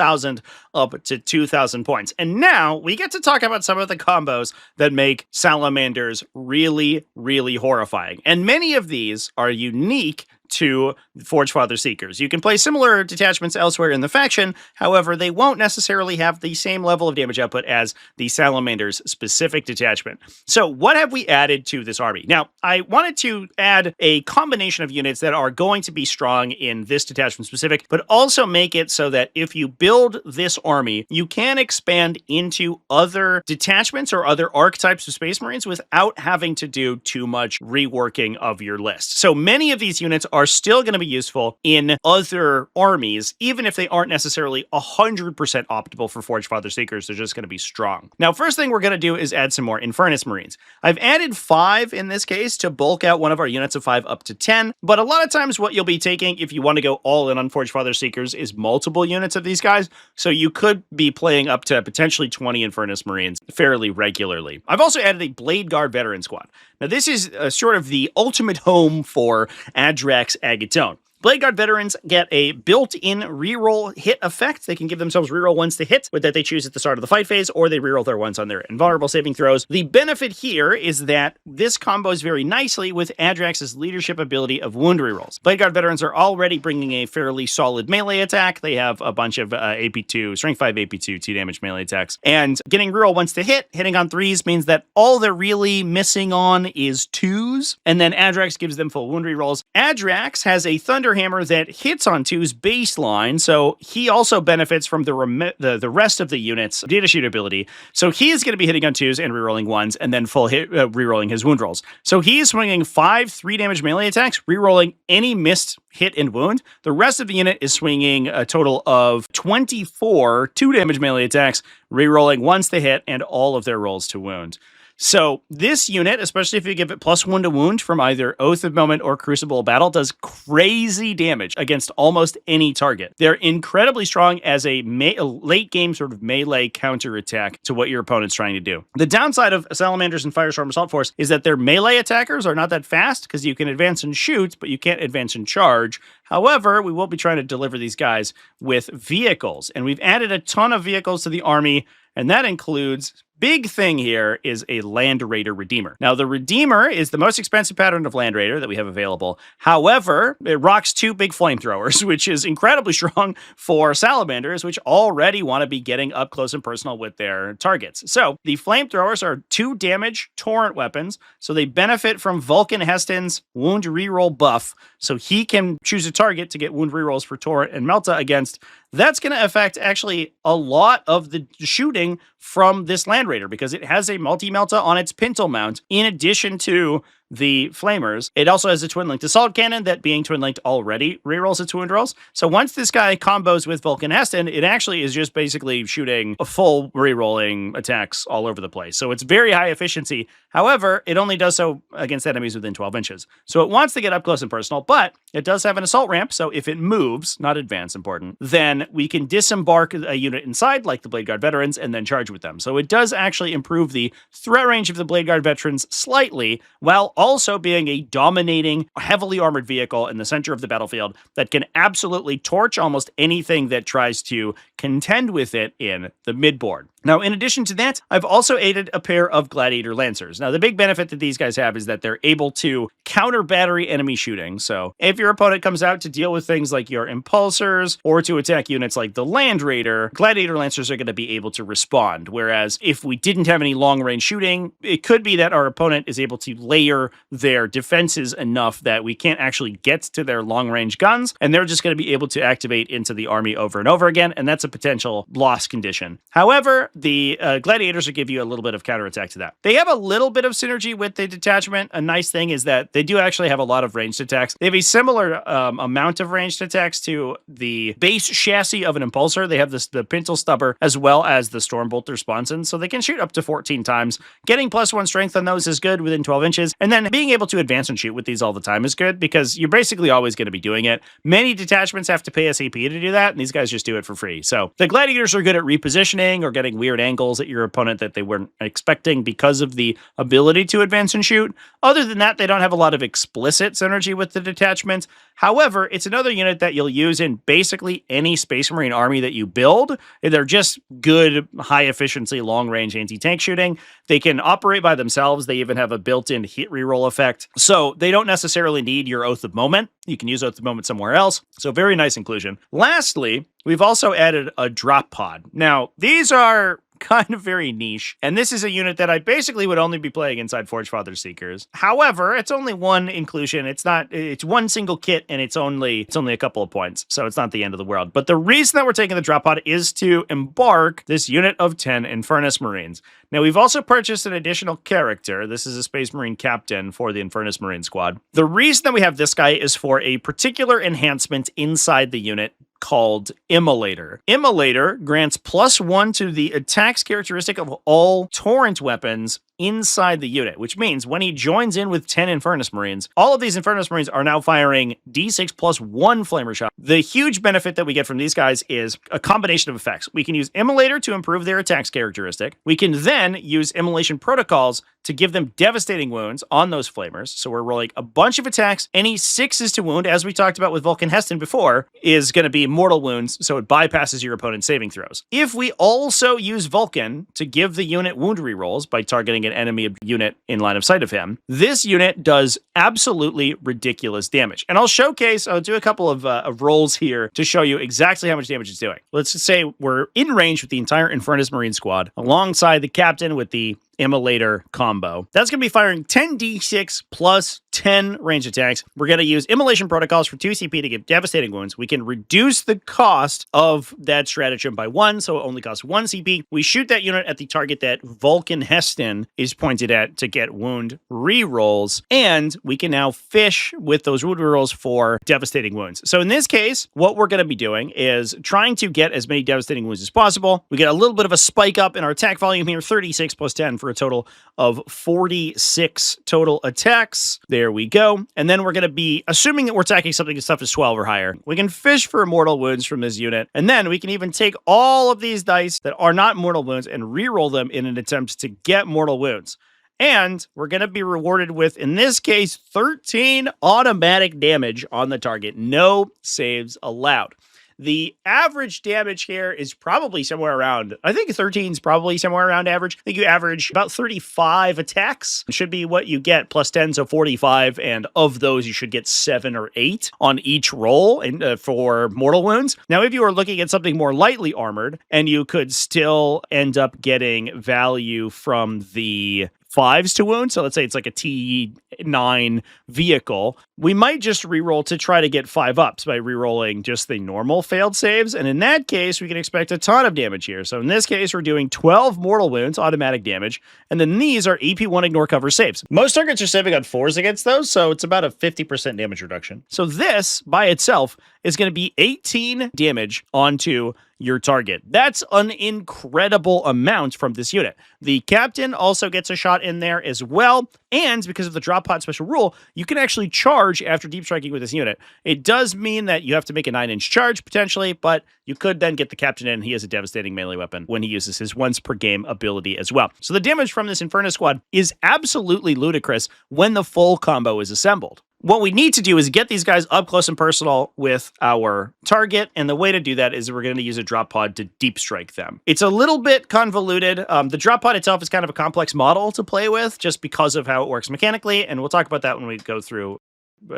up to 2,000 points. And now we get to talk about some of the combos that make Salamanders really, really horrifying. And many of these are unique to Forgefather Seekers. You can play similar detachments elsewhere in the faction, however, they won't necessarily have the same level of damage output as the Salamander's specific detachment. So what have we added to this army? Now, I wanted to add a combination of units that are going to be strong in this detachment specific, but also make it so that if you build this army, you can expand into other detachments or other archetypes of Space Marines without having to do too much reworking of your list. So many of these units are still going to be useful in other armies, even if they aren't necessarily 100% optimal for Forgefather Seekers. They're just going to be strong. Now, first thing we're going to do is add some more Infernus Marines. I've added 5 in this case to bulk out one of our units of 5 up to 10, but a lot of times what you'll be taking if you want to go all in on Forgefather Seekers is multiple units of these guys, so you could be playing up to potentially 20 Infernus Marines fairly regularly. I've also added a Blade Guard Veteran Squad. Now, this is sort of the ultimate home for Adrax Agatone. Blade Guard veterans get a built-in reroll hit effect. They can give themselves reroll ones to hit that they choose at the start of the fight phase, or they reroll their ones on their invulnerable saving throws. The benefit here is that this combos very nicely with Adrax's leadership ability of wound rerolls. Blade Guard veterans are already bringing a fairly solid melee attack. They have a bunch of AP2, Strength 5 AP2, 2 damage melee attacks. And getting reroll ones to hit, hitting on 3s means that all they're really missing on is 2s. And then Adrax gives them full wound rerolls. Adrax has a Thunder Hammer that hits on 2's baseline, so he also benefits from the rest of the unit's data shoot ability. So he is going to be hitting on 2s and rerolling 1s, and then full hit rerolling his wound rolls. So he's swinging 5 3 damage melee attacks, rerolling any missed hit and wound. The rest of the unit is swinging a total of 24 2 damage melee attacks, rerolling 1s to hit, and all of their rolls to wound. So this unit, especially if you give it +1 to wound from either Oath of Moment or Crucible of Battle, does crazy damage against almost any target. They're incredibly strong as a late game sort of melee counter attack to what your opponent's trying to do. The downside of Salamanders and Firestorm Assault Force is that their melee attackers are not that fast because you can advance and shoot, but you can't advance and charge. However, we will be trying to deliver these guys with vehicles, and we've added a ton of vehicles to the army, and that includes... Big thing here is a Land Raider Redeemer. Now, the Redeemer is the most expensive pattern of Land Raider that we have available. However, it rocks 2 big flamethrowers, which is incredibly strong for Salamanders, which already want to be getting up close and personal with their targets. So, the flamethrowers are 2 damage torrent weapons, so they benefit from Vulcan Heston's wound reroll buff, so he can choose a target to get wound rerolls for torrent and Melta against. That's going to affect actually a lot of the shooting from this Land Raider because it has a multi-melta on its pintle mount in addition to the flamers. It also has a twin-linked assault cannon that, being twin-linked, already rerolls its wound rolls. So once this guy combos with Vulcan Heston, it actually is just basically shooting a full rerolling attacks all over the place. So it's very high efficiency. However, it only does so against enemies within 12 inches. So it wants to get up close and personal, but it does have an assault ramp, so if it moves, not advance important, then we can disembark a unit inside, like the Blade Guard veterans, and then charge with them. So it does actually improve the threat range of the Blade Guard veterans slightly, while also being a dominating, heavily armored vehicle in the center of the battlefield that can absolutely torch almost anything that tries to contend with it in the midboard. Now, in addition to that, I've also added a pair of Gladiator Lancers. Now, the big benefit that these guys have is that they're able to counter battery enemy shooting. So if your opponent comes out to deal with things like your Impulsors or to attack units like the Land Raider, Gladiator Lancers are going to be able to respond. Whereas if we didn't have any long-range shooting, it could be that our opponent is able to layer their defenses enough that we can't actually get to their long-range guns, and they're just going to be able to activate into the army over and over again, and that's a potential loss condition. However, the Gladiators will give you a little bit of counterattack to that. They have a little bit of synergy with the Detachment. A nice thing is that they do actually have a lot of ranged attacks. They have a similar amount of ranged attacks to the base chassis of an Impulsor. They have the Pintle Stubber as well as the Stormbolter Sponson, so they can shoot up to 14 times. Getting +1 strength on those is good within 12 inches, and then being able to advance and shoot with these all the time is good because you're basically always going to be doing it. Many detachments have to pay SAP to do that, and these guys just do it for free. So the Gladiators are good at repositioning or getting weird angles at your opponent that they weren't expecting because of the ability to advance and shoot. Other than that, they don't have a lot of explicit synergy with the Detachment. However, it's another unit that you'll use in basically any Space Marine army that you build. They're just good, high-efficiency, long-range anti-tank shooting. They can operate by themselves. They even have a built-in hit reroll effect. So they don't necessarily need your Oath of Moment. You can use Oath of Moment somewhere else. So very nice inclusion. Lastly, we've also added a drop pod. Now, these are kind of very niche, and this is a unit that I basically would only be playing inside Forgefather Seekers. However, it's only one inclusion. It's one single kit, and it's only a couple of points, so it's not the end of the world. But the reason that we're taking the drop pod is to embark this unit of 10 Infernus Marines. Now, we've also purchased an additional character. This is a Space Marine captain for the Infernus Marine squad. The reason that we have this guy is for a particular enhancement inside the unit called Immolator. Immolator grants +1 to the attacks characteristic of all torrent weapons inside the unit, which means when he joins in with 10 Infernus Marines, all of these Infernus Marines are now firing D6 +1 flamer shot. The huge benefit that we get from these guys is a combination of effects. We can use Immolator to improve their attacks characteristic. We can then use Immolation Protocols to give them devastating wounds on those flamers. So we're rolling a bunch of attacks. Any 6s to wound, as we talked about with Vulcan Heston before, is going to be mortal wounds, so it bypasses your opponent's saving throws. If we also use Vulcan to give the unit wound rerolls by targeting an enemy unit in line of sight of him, this unit does absolutely ridiculous damage. And I'll do a couple of rolls here to show you exactly how much damage it's doing. Let's just say we're in range with the entire Infernus Marine squad, alongside the captain with the Immolator Combo. That's going to be firing 10d6 plus 10 range attacks. We're going to use Immolation Protocols for 2 CP to give devastating wounds. We can reduce the cost of that stratagem by 1, so it only costs 1 CP. We shoot that unit at the target that Vulcan Heston is pointed at to get wound rerolls, and we can now fish with those wound rerolls for devastating wounds. So in this case, what we're going to be doing is trying to get as many devastating wounds as possible. We get a little bit of a spike up in our attack volume here, 36 plus 10 for a total of 46 total attacks. There we go. And then we're going to be assuming that we're attacking something as tough as 12 or higher. We can fish for mortal wounds from this unit. And then we can even take all of these dice that are not mortal wounds and reroll them in an attempt to get mortal wounds. And we're going to be rewarded with, in this case, 13 automatic damage on the target. No saves allowed. The average damage here is probably somewhere around, I think 13 is probably somewhere around average. I think you average about 35 attacks. It should be what you get, plus 10, so 45. And of those, you should get 7 or 8 on each roll for mortal wounds. Now, if you are looking at something more lightly armored, and you could still end up getting value from the 5s to wound, so let's say it's like a T9 vehicle, we might just reroll to try to get 5 ups by rerolling just the normal failed saves, and in that case, we can expect a ton of damage here. So in this case, we're doing 12 mortal wounds, automatic damage, and then these are AP1 ignore cover saves. Most targets are saving on 4s against those, so it's about a 50% damage reduction. So this, by itself, is going to be 18 damage onto your target. That's an incredible amount from this unit. The captain also gets a shot in there as well, and because of the drop pod special rule, you can actually charge after deep striking with this unit. It does mean that you have to make a 9-inch charge, potentially, but you could then get the captain in. He has a devastating melee weapon when he uses his once per game ability as well. So the damage from this Infernus squad is absolutely ludicrous when the full combo is assembled. What we need to do is get these guys up close and personal with our target, and the way to do that is we're going to use a drop pod to deep strike them. It's a little bit convoluted. The drop pod itself is kind of a complex model to play with just because of how it works mechanically, and we'll talk about that when we go through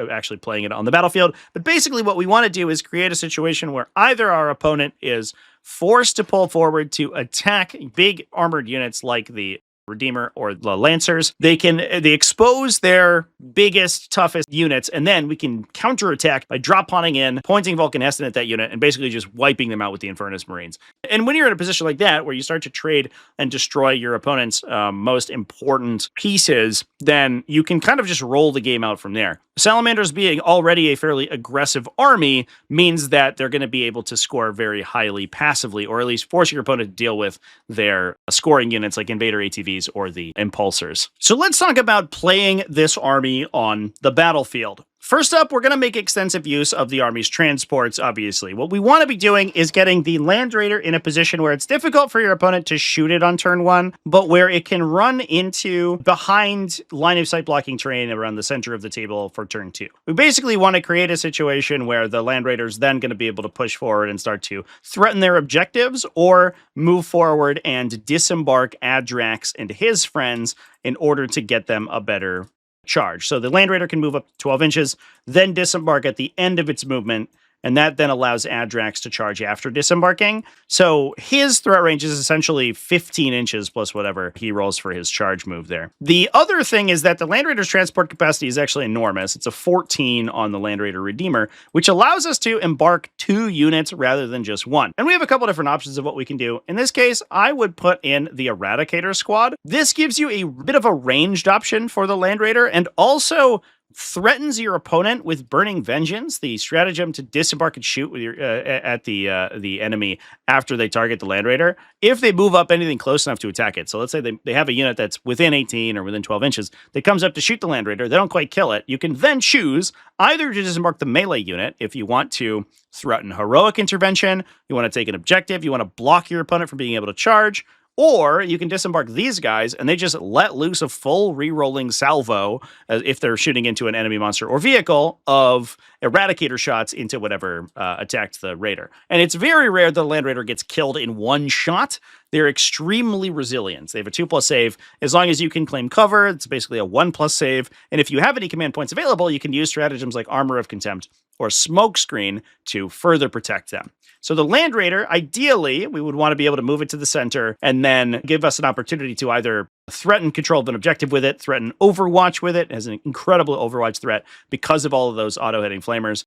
actually playing it on the battlefield. But basically what we want to do is create a situation where either our opponent is forced to pull forward to attack big armored units like the Redeemer or the Lancers. They expose their biggest, toughest units, and then we can counterattack by drop podding in, pointing Vulcan Heston at that unit, and basically just wiping them out with the Infernus Marines. And when you're in a position like that, where you start to trade and destroy your opponent's most important pieces, then you can kind of just roll the game out from there. Salamanders being already a fairly aggressive army means that they're going to be able to score very highly passively, or at least force your opponent to deal with their scoring units like Invader ATVs or the Impulsors. So let's talk about playing this army on the battlefield. First up, we're going to make extensive use of the army's transports, obviously. What we want to be doing is getting the Land Raider in a position where it's difficult for your opponent to shoot it on turn 1, but where it can run into behind line of sight blocking terrain around the center of the table for turn 2. We basically want to create a situation where the Land Raider is then going to be able to push forward and start to threaten their objectives, or move forward and disembark Adrax and his friends in order to get them a better charge. So the Land Raider can move up 12 inches, then disembark at the end of its movement, and that then allows Adrax to charge after disembarking. So his threat range is essentially 15 inches plus whatever he rolls for his charge move there. The other thing is that the Land Raider's transport capacity is actually enormous. It's a 14 on the Land Raider Redeemer, which allows us to embark 2 units rather than just 1. And we have a couple different options of what we can do. In this case, I would put in the Eradicator squad. This gives you a bit of a ranged option for the Land Raider, and also threatens your opponent with Burning Vengeance, the stratagem to disembark and shoot with your at the enemy after they target the Land Raider, if they move up anything close enough to attack it. So let's say they have a unit that's within 18 or within 12 inches that comes up to shoot the Land Raider. They don't quite kill it. You can then choose either to disembark the melee unit if you want to threaten heroic intervention, you want to take an objective, you want to block your opponent from being able to charge, or you can disembark these guys and they just let loose a full re-rolling salvo if they're shooting into an enemy monster or vehicle of Eradicator shots into whatever attacked the Raider. And it's very rare the Land Raider gets killed in one shot. They're extremely resilient. They have a 2+ save. As long as you can claim cover, it's basically a 1+ save. And if you have any command points available, you can use stratagems like Armor of Contempt or Smokescreen to further protect them. So the Land Raider, ideally, we would want to be able to move it to the center and then give us an opportunity to either threaten control of an objective with it, threaten Overwatch with it, has an incredible Overwatch threat because of all of those auto-hitting flamers,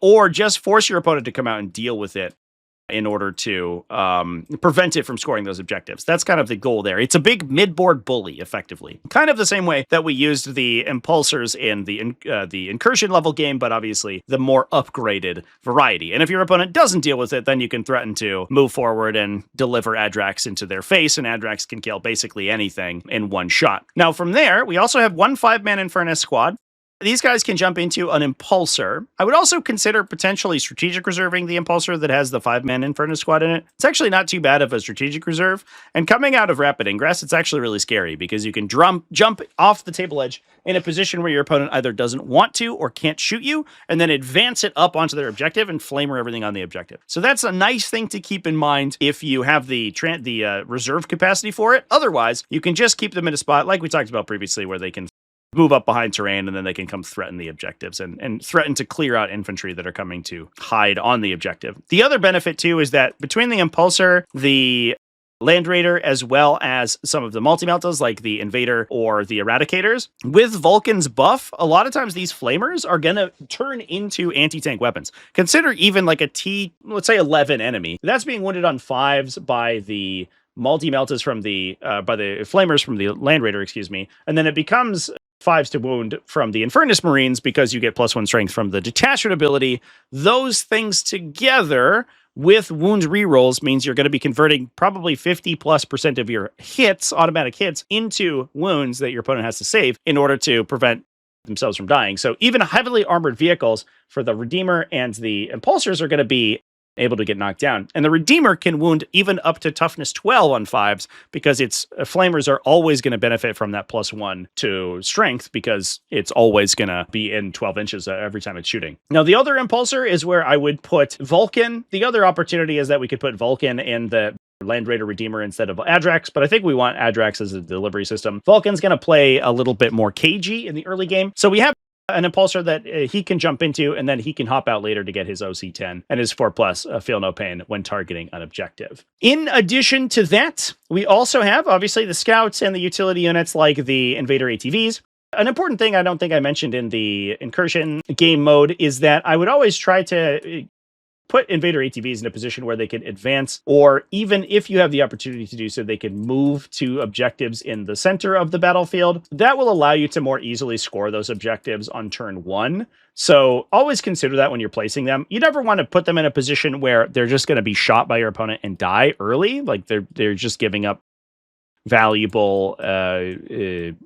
or just force your opponent to come out and deal with it in order to prevent it from scoring those objectives. That's kind of the goal there. It's a big mid-board bully, effectively. Kind of the same way that we used the Impulsors in the Incursion level game, but obviously the more upgraded variety. And if your opponent doesn't deal with it, then you can threaten to move forward and deliver Adrax into their face, and Adrax can kill basically anything in one shot. Now from there, we also have one 5-man Infernus squad. These guys can jump into an Impulsor. I would also consider potentially strategic reserving the Impulsor that has the 5-man Infernus squad in it. It's actually not too bad of a strategic reserve. And coming out of Rapid Ingress, it's actually really scary because you can jump off the table edge in a position where your opponent either doesn't want to or can't shoot you, and then advance it up onto their objective and flamer everything on the objective. So that's a nice thing to keep in mind if you have the reserve capacity for it. Otherwise, you can just keep them in a spot like we talked about previously where they can move up behind terrain, and then they can come threaten the objectives and threaten to clear out infantry that are coming to hide on the objective. The other benefit, too, is that between the Impulsor, the Land Raider, as well as some of the multi-meltas like the Invader or the Eradicators, with Vulcan's buff, a lot of times these flamers are going to turn into anti-tank weapons. Consider even like a let's say 11 enemy. That's being wounded on 5s by the multi-meltas from by the flamers from the Land Raider, excuse me, and then it becomes 5s to wound from the Infernus Marines because you get +1 strength from the Detachment ability. Those things together with wound rerolls means you're going to be converting probably 50+% of your hits, automatic hits, into wounds that your opponent has to save in order to prevent themselves from dying. So even heavily armored vehicles for the Redeemer and the Impulsors are going to be able to get knocked down. And the Redeemer can wound even up to toughness 12 on 5s because its flamers are always going to benefit from that +1 to strength because it's always going to be in 12 inches every time it's shooting. Now, the other impulsor is where I would put Vulcan. The other opportunity is that we could put Vulcan in the Land Raider Redeemer instead of Adrax, but I think we want Adrax as a delivery system. Vulcan's going to play a little bit more cagey in the early game. So we have an impulsor that he can jump into, and then he can hop out later to get his OC10 and his 4+, feel no pain when targeting an objective. In addition to that, we also have, obviously, the scouts and the utility units like the Invader ATVs. An important thing I don't think I mentioned in the Incursion game mode is that I would always try to put Invader ATVs in a position where they can advance, or even if you have the opportunity to do so, they can move to objectives in the center of the battlefield. That will allow you to more easily score those objectives on turn 1. So always consider that when you're placing them. You never want to put them in a position where they're just going to be shot by your opponent and die early. Like they're just giving up valuable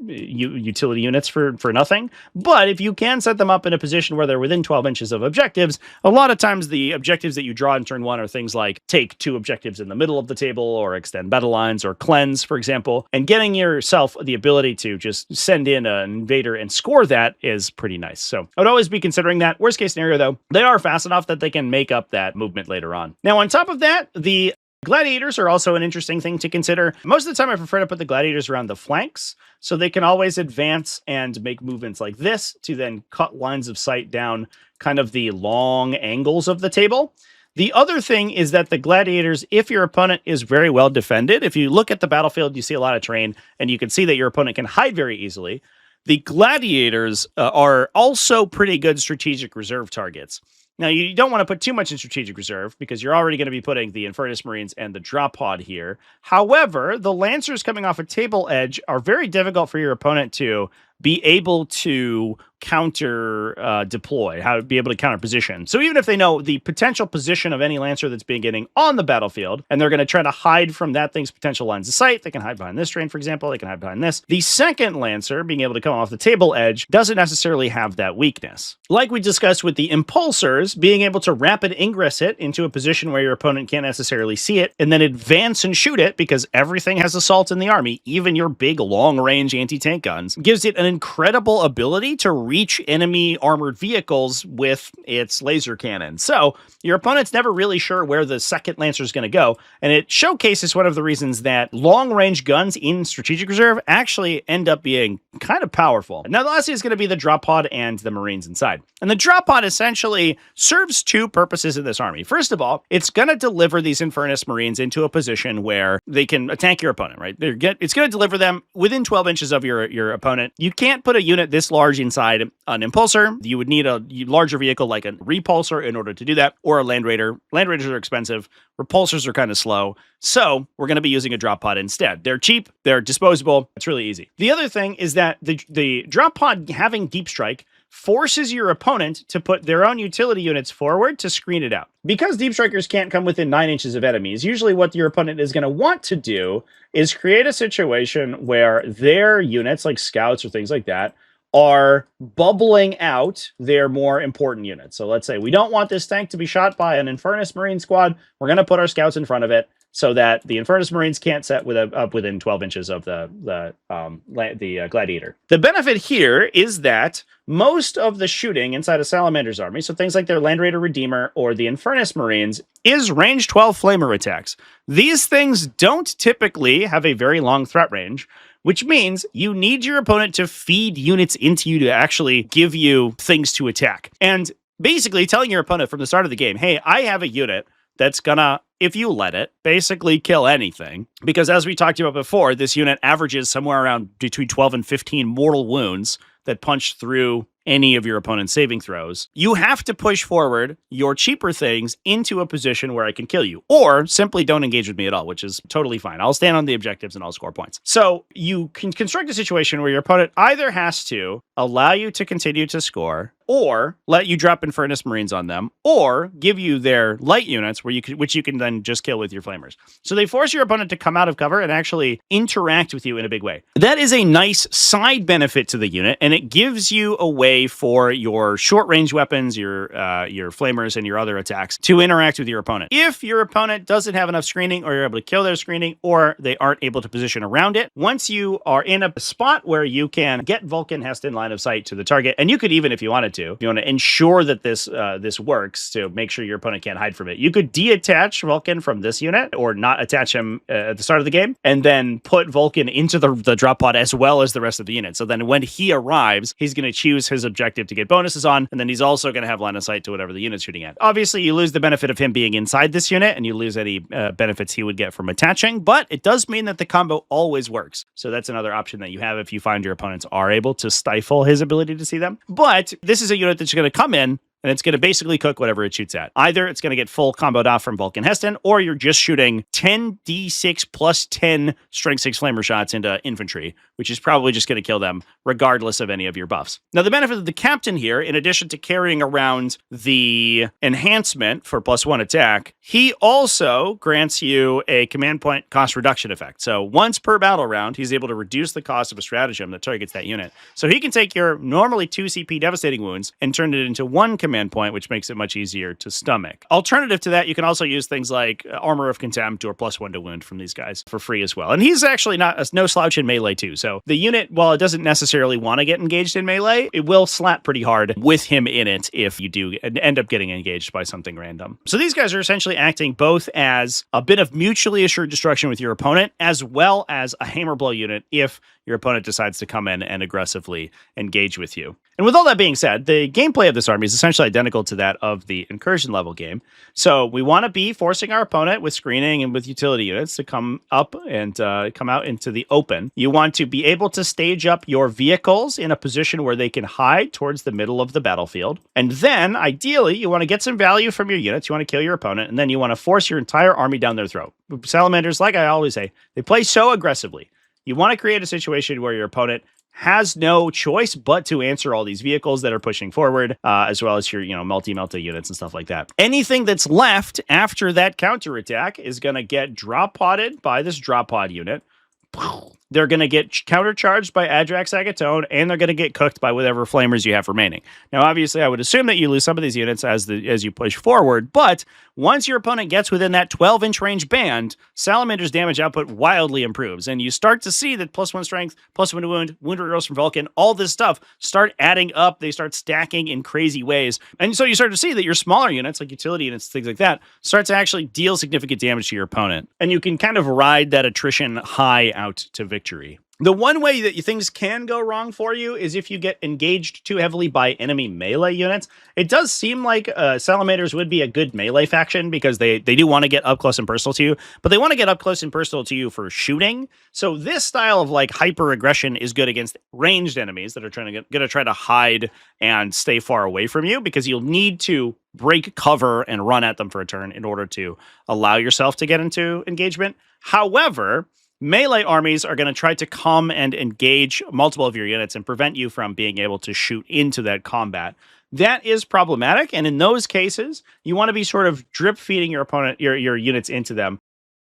utility units for nothing. But if you can set them up in a position where they're within 12 inches of objectives, a lot of times the objectives that you draw in turn 1 are things like take 2 objectives in the middle of the table, or extend battle lines, or cleanse, for example. And getting yourself the ability to just send in an invader and score that is pretty nice. So I would always be considering that. Worst case scenario, though, they are fast enough that they can make up that movement later on. Now, on top of that, the gladiators are also an interesting thing to consider. Most of the time, I prefer to put the gladiators around the flanks, so they can always advance and make movements like this to then cut lines of sight down kind of the long angles of the table. The other thing is that the gladiators, if your opponent is very well defended, if you look at the battlefield, you see a lot of terrain, and you can see that your opponent can hide very easily. The gladiators are also pretty good strategic reserve targets. Now, you don't want to put too much in strategic reserve because you're already going to be putting the Infernus Marines and the drop pod here. However, the Lancers coming off a table edge are very difficult for your opponent to be able to counter deploy, how to be able to counter position. So even if they know the potential position of any Lancer that's being getting on the battlefield, and they're going to try to hide from that thing's potential lines of sight, they can hide behind this train, for example, they can hide behind this. The second Lancer, being able to come off the table edge, doesn't necessarily have that weakness. Like we discussed with the Impulsors, being able to rapid ingress it into a position where your opponent can't necessarily see it, and then advance and shoot it, because everything has assault in the army, even your big long-range anti-tank guns, gives it an incredible ability to reach enemy armored vehicles with its laser cannon. So your opponent's never really sure where the second Lancer is going to go, and it showcases one of the reasons that long-range guns in Strategic Reserve actually end up being kind of powerful. Now, the last thing is going to be the drop pod and the Marines inside. And the drop pod essentially serves 2 purposes in this army. First of all, it's going to deliver these Infernus Marines into a position where they can attack your opponent, right? It's going to deliver them within 12 inches of your opponent. You can't put a unit this large inside an Impulsor. You would need a larger vehicle like a Repulsor in order to do that, or a Land Raider. Land Raiders are expensive. Repulsors are kind of slow. So we're going to be using a drop pod instead. They're cheap. They're disposable. It's really easy. The other thing is that the drop pod having deep strike forces your opponent to put their own utility units forward to screen it out. Because deep strikers can't come within 9 inches of enemies, usually what your opponent is going to want to do is create a situation where their units, like scouts or things like that, are bubbling out their more important units. So let's say we don't want this tank to be shot by an Infernus Marine squad. We're going to put our scouts in front of it so that the Infernus Marines can't set up within 12 inches of the Gladiator. The benefit here is that most of the shooting inside a Salamander's army, so things like their Land Raider Redeemer or the Infernus Marines, is range 12 flamer attacks. These things don't typically have a very long threat range, which means you need your opponent to feed units into you to actually give you things to attack. And basically telling your opponent from the start of the game, hey, I have a unit that's gonna, if you let it, basically kill anything. Because as we talked about before, this unit averages somewhere around between 12 and 15 mortal wounds that punch through any of your opponent's saving throws. You have to push forward your cheaper things into a position where I can kill you, or simply don't engage with me at all, which is totally fine. I'll stand on the objectives and I'll score points. So you can construct a situation where your opponent either has to allow you to continue to score, or let you drop in Furnace Marines on them, or give you their light units which you can then just kill with your flamers. So they force your opponent to come out of cover and actually interact with you in a big way. That is a nice side benefit to the unit, and it gives you a way for your short-range weapons, your flamers, and your other attacks to interact with your opponent. If your opponent doesn't have enough screening, or you're able to kill their screening, or they aren't able to position around it, once you are in a spot where you can get Vulcan Heston line of sight to the target, and you could even, if you wanted to, if you want to ensure that this works to make sure your opponent can't hide from it, you could deattach Vulcan from this unit, or not attach him at the start of the game, and then put Vulcan into the drop pod as well as the rest of the unit. So then when he arrives, he's going to choose his objective to get bonuses on, and then he's also going to have line of sight to whatever the unit's shooting at. Obviously, you lose the benefit of him being inside this unit, and you lose any benefits he would get from attaching, but it does mean that the combo always works. So that's another option that you have if you find your opponents are able to stifle his ability to see them. But this is a unit that's going to come in, and it's going to basically cook whatever it shoots at. Either it's going to get full comboed off from Vulcan Heston, or you're just shooting 10d6 plus 10 strength 6 flamer shots into infantry, which is probably just going to kill them regardless of any of your buffs. Now, the benefit of the captain here, in addition to carrying around the enhancement for +1 attack, he also grants you a command point cost reduction effect. So once per battle round, he's able to reduce the cost of a stratagem that targets that unit. So he can take your normally 2 CP devastating wounds and turn it into 1 command point, which makes it much easier to stomach. Alternative to that, you can also use things like Armor of Contempt or +1 to wound from these guys for free as well. And he's actually no slouch in melee too. So the unit, while it doesn't necessarily want to get engaged in melee, it will slap pretty hard with him in it if you do end up getting engaged by something random. So these guys are essentially acting both as a bit of mutually assured destruction with your opponent, as well as a hammer blow unit if your opponent decides to come in and aggressively engage with you. And with all that being said, the gameplay of this army is essentially identical to that of the Incursion level game. So we want to be forcing our opponent with screening and with utility units to come up and come out into the open. You want to be able to stage up your vehicles in a position where they can hide towards the middle of the battlefield. And then, ideally, you want to get some value from your units. You want to kill your opponent, and then you want to force your entire army down their throat. Salamanders, like I always say, they play so aggressively. You want to create a situation where your opponent has no choice but to answer all these vehicles that are pushing forward, as well as your, multi-melta units and stuff like that. Anything that's left after that counterattack is going to get drop podded by this drop pod unit. They're going to get countercharged by Adrax Agatone, and they're going to get cooked by whatever flamers you have remaining. Now, obviously, I would assume that you lose some of these units as you push forward, but once your opponent gets within that 12-inch range band, Salamander's damage output wildly improves, and you start to see that +1 strength, +1 to wound, wound reroll from Vulcan, all this stuff start adding up. They start stacking in crazy ways, and so you start to see that your smaller units, like utility units, things like that, start to actually deal significant damage to your opponent, and you can kind of ride that attrition high out to victory. The one way that things can go wrong for you is if you get engaged too heavily by enemy melee units. It does seem like Salamanders would be a good melee faction because they do want to get up close and personal to you, but they want to get up close and personal to you for shooting. So this style of like hyper aggression is good against ranged enemies that are going to try to hide and stay far away from you, because you'll need to break cover and run at them for a turn in order to allow yourself to get into engagement. However, melee armies are going to try to come and engage multiple of your units and prevent you from being able to shoot into that combat. That is problematic, and in those cases, you want to be sort of drip feeding your opponent, your units into them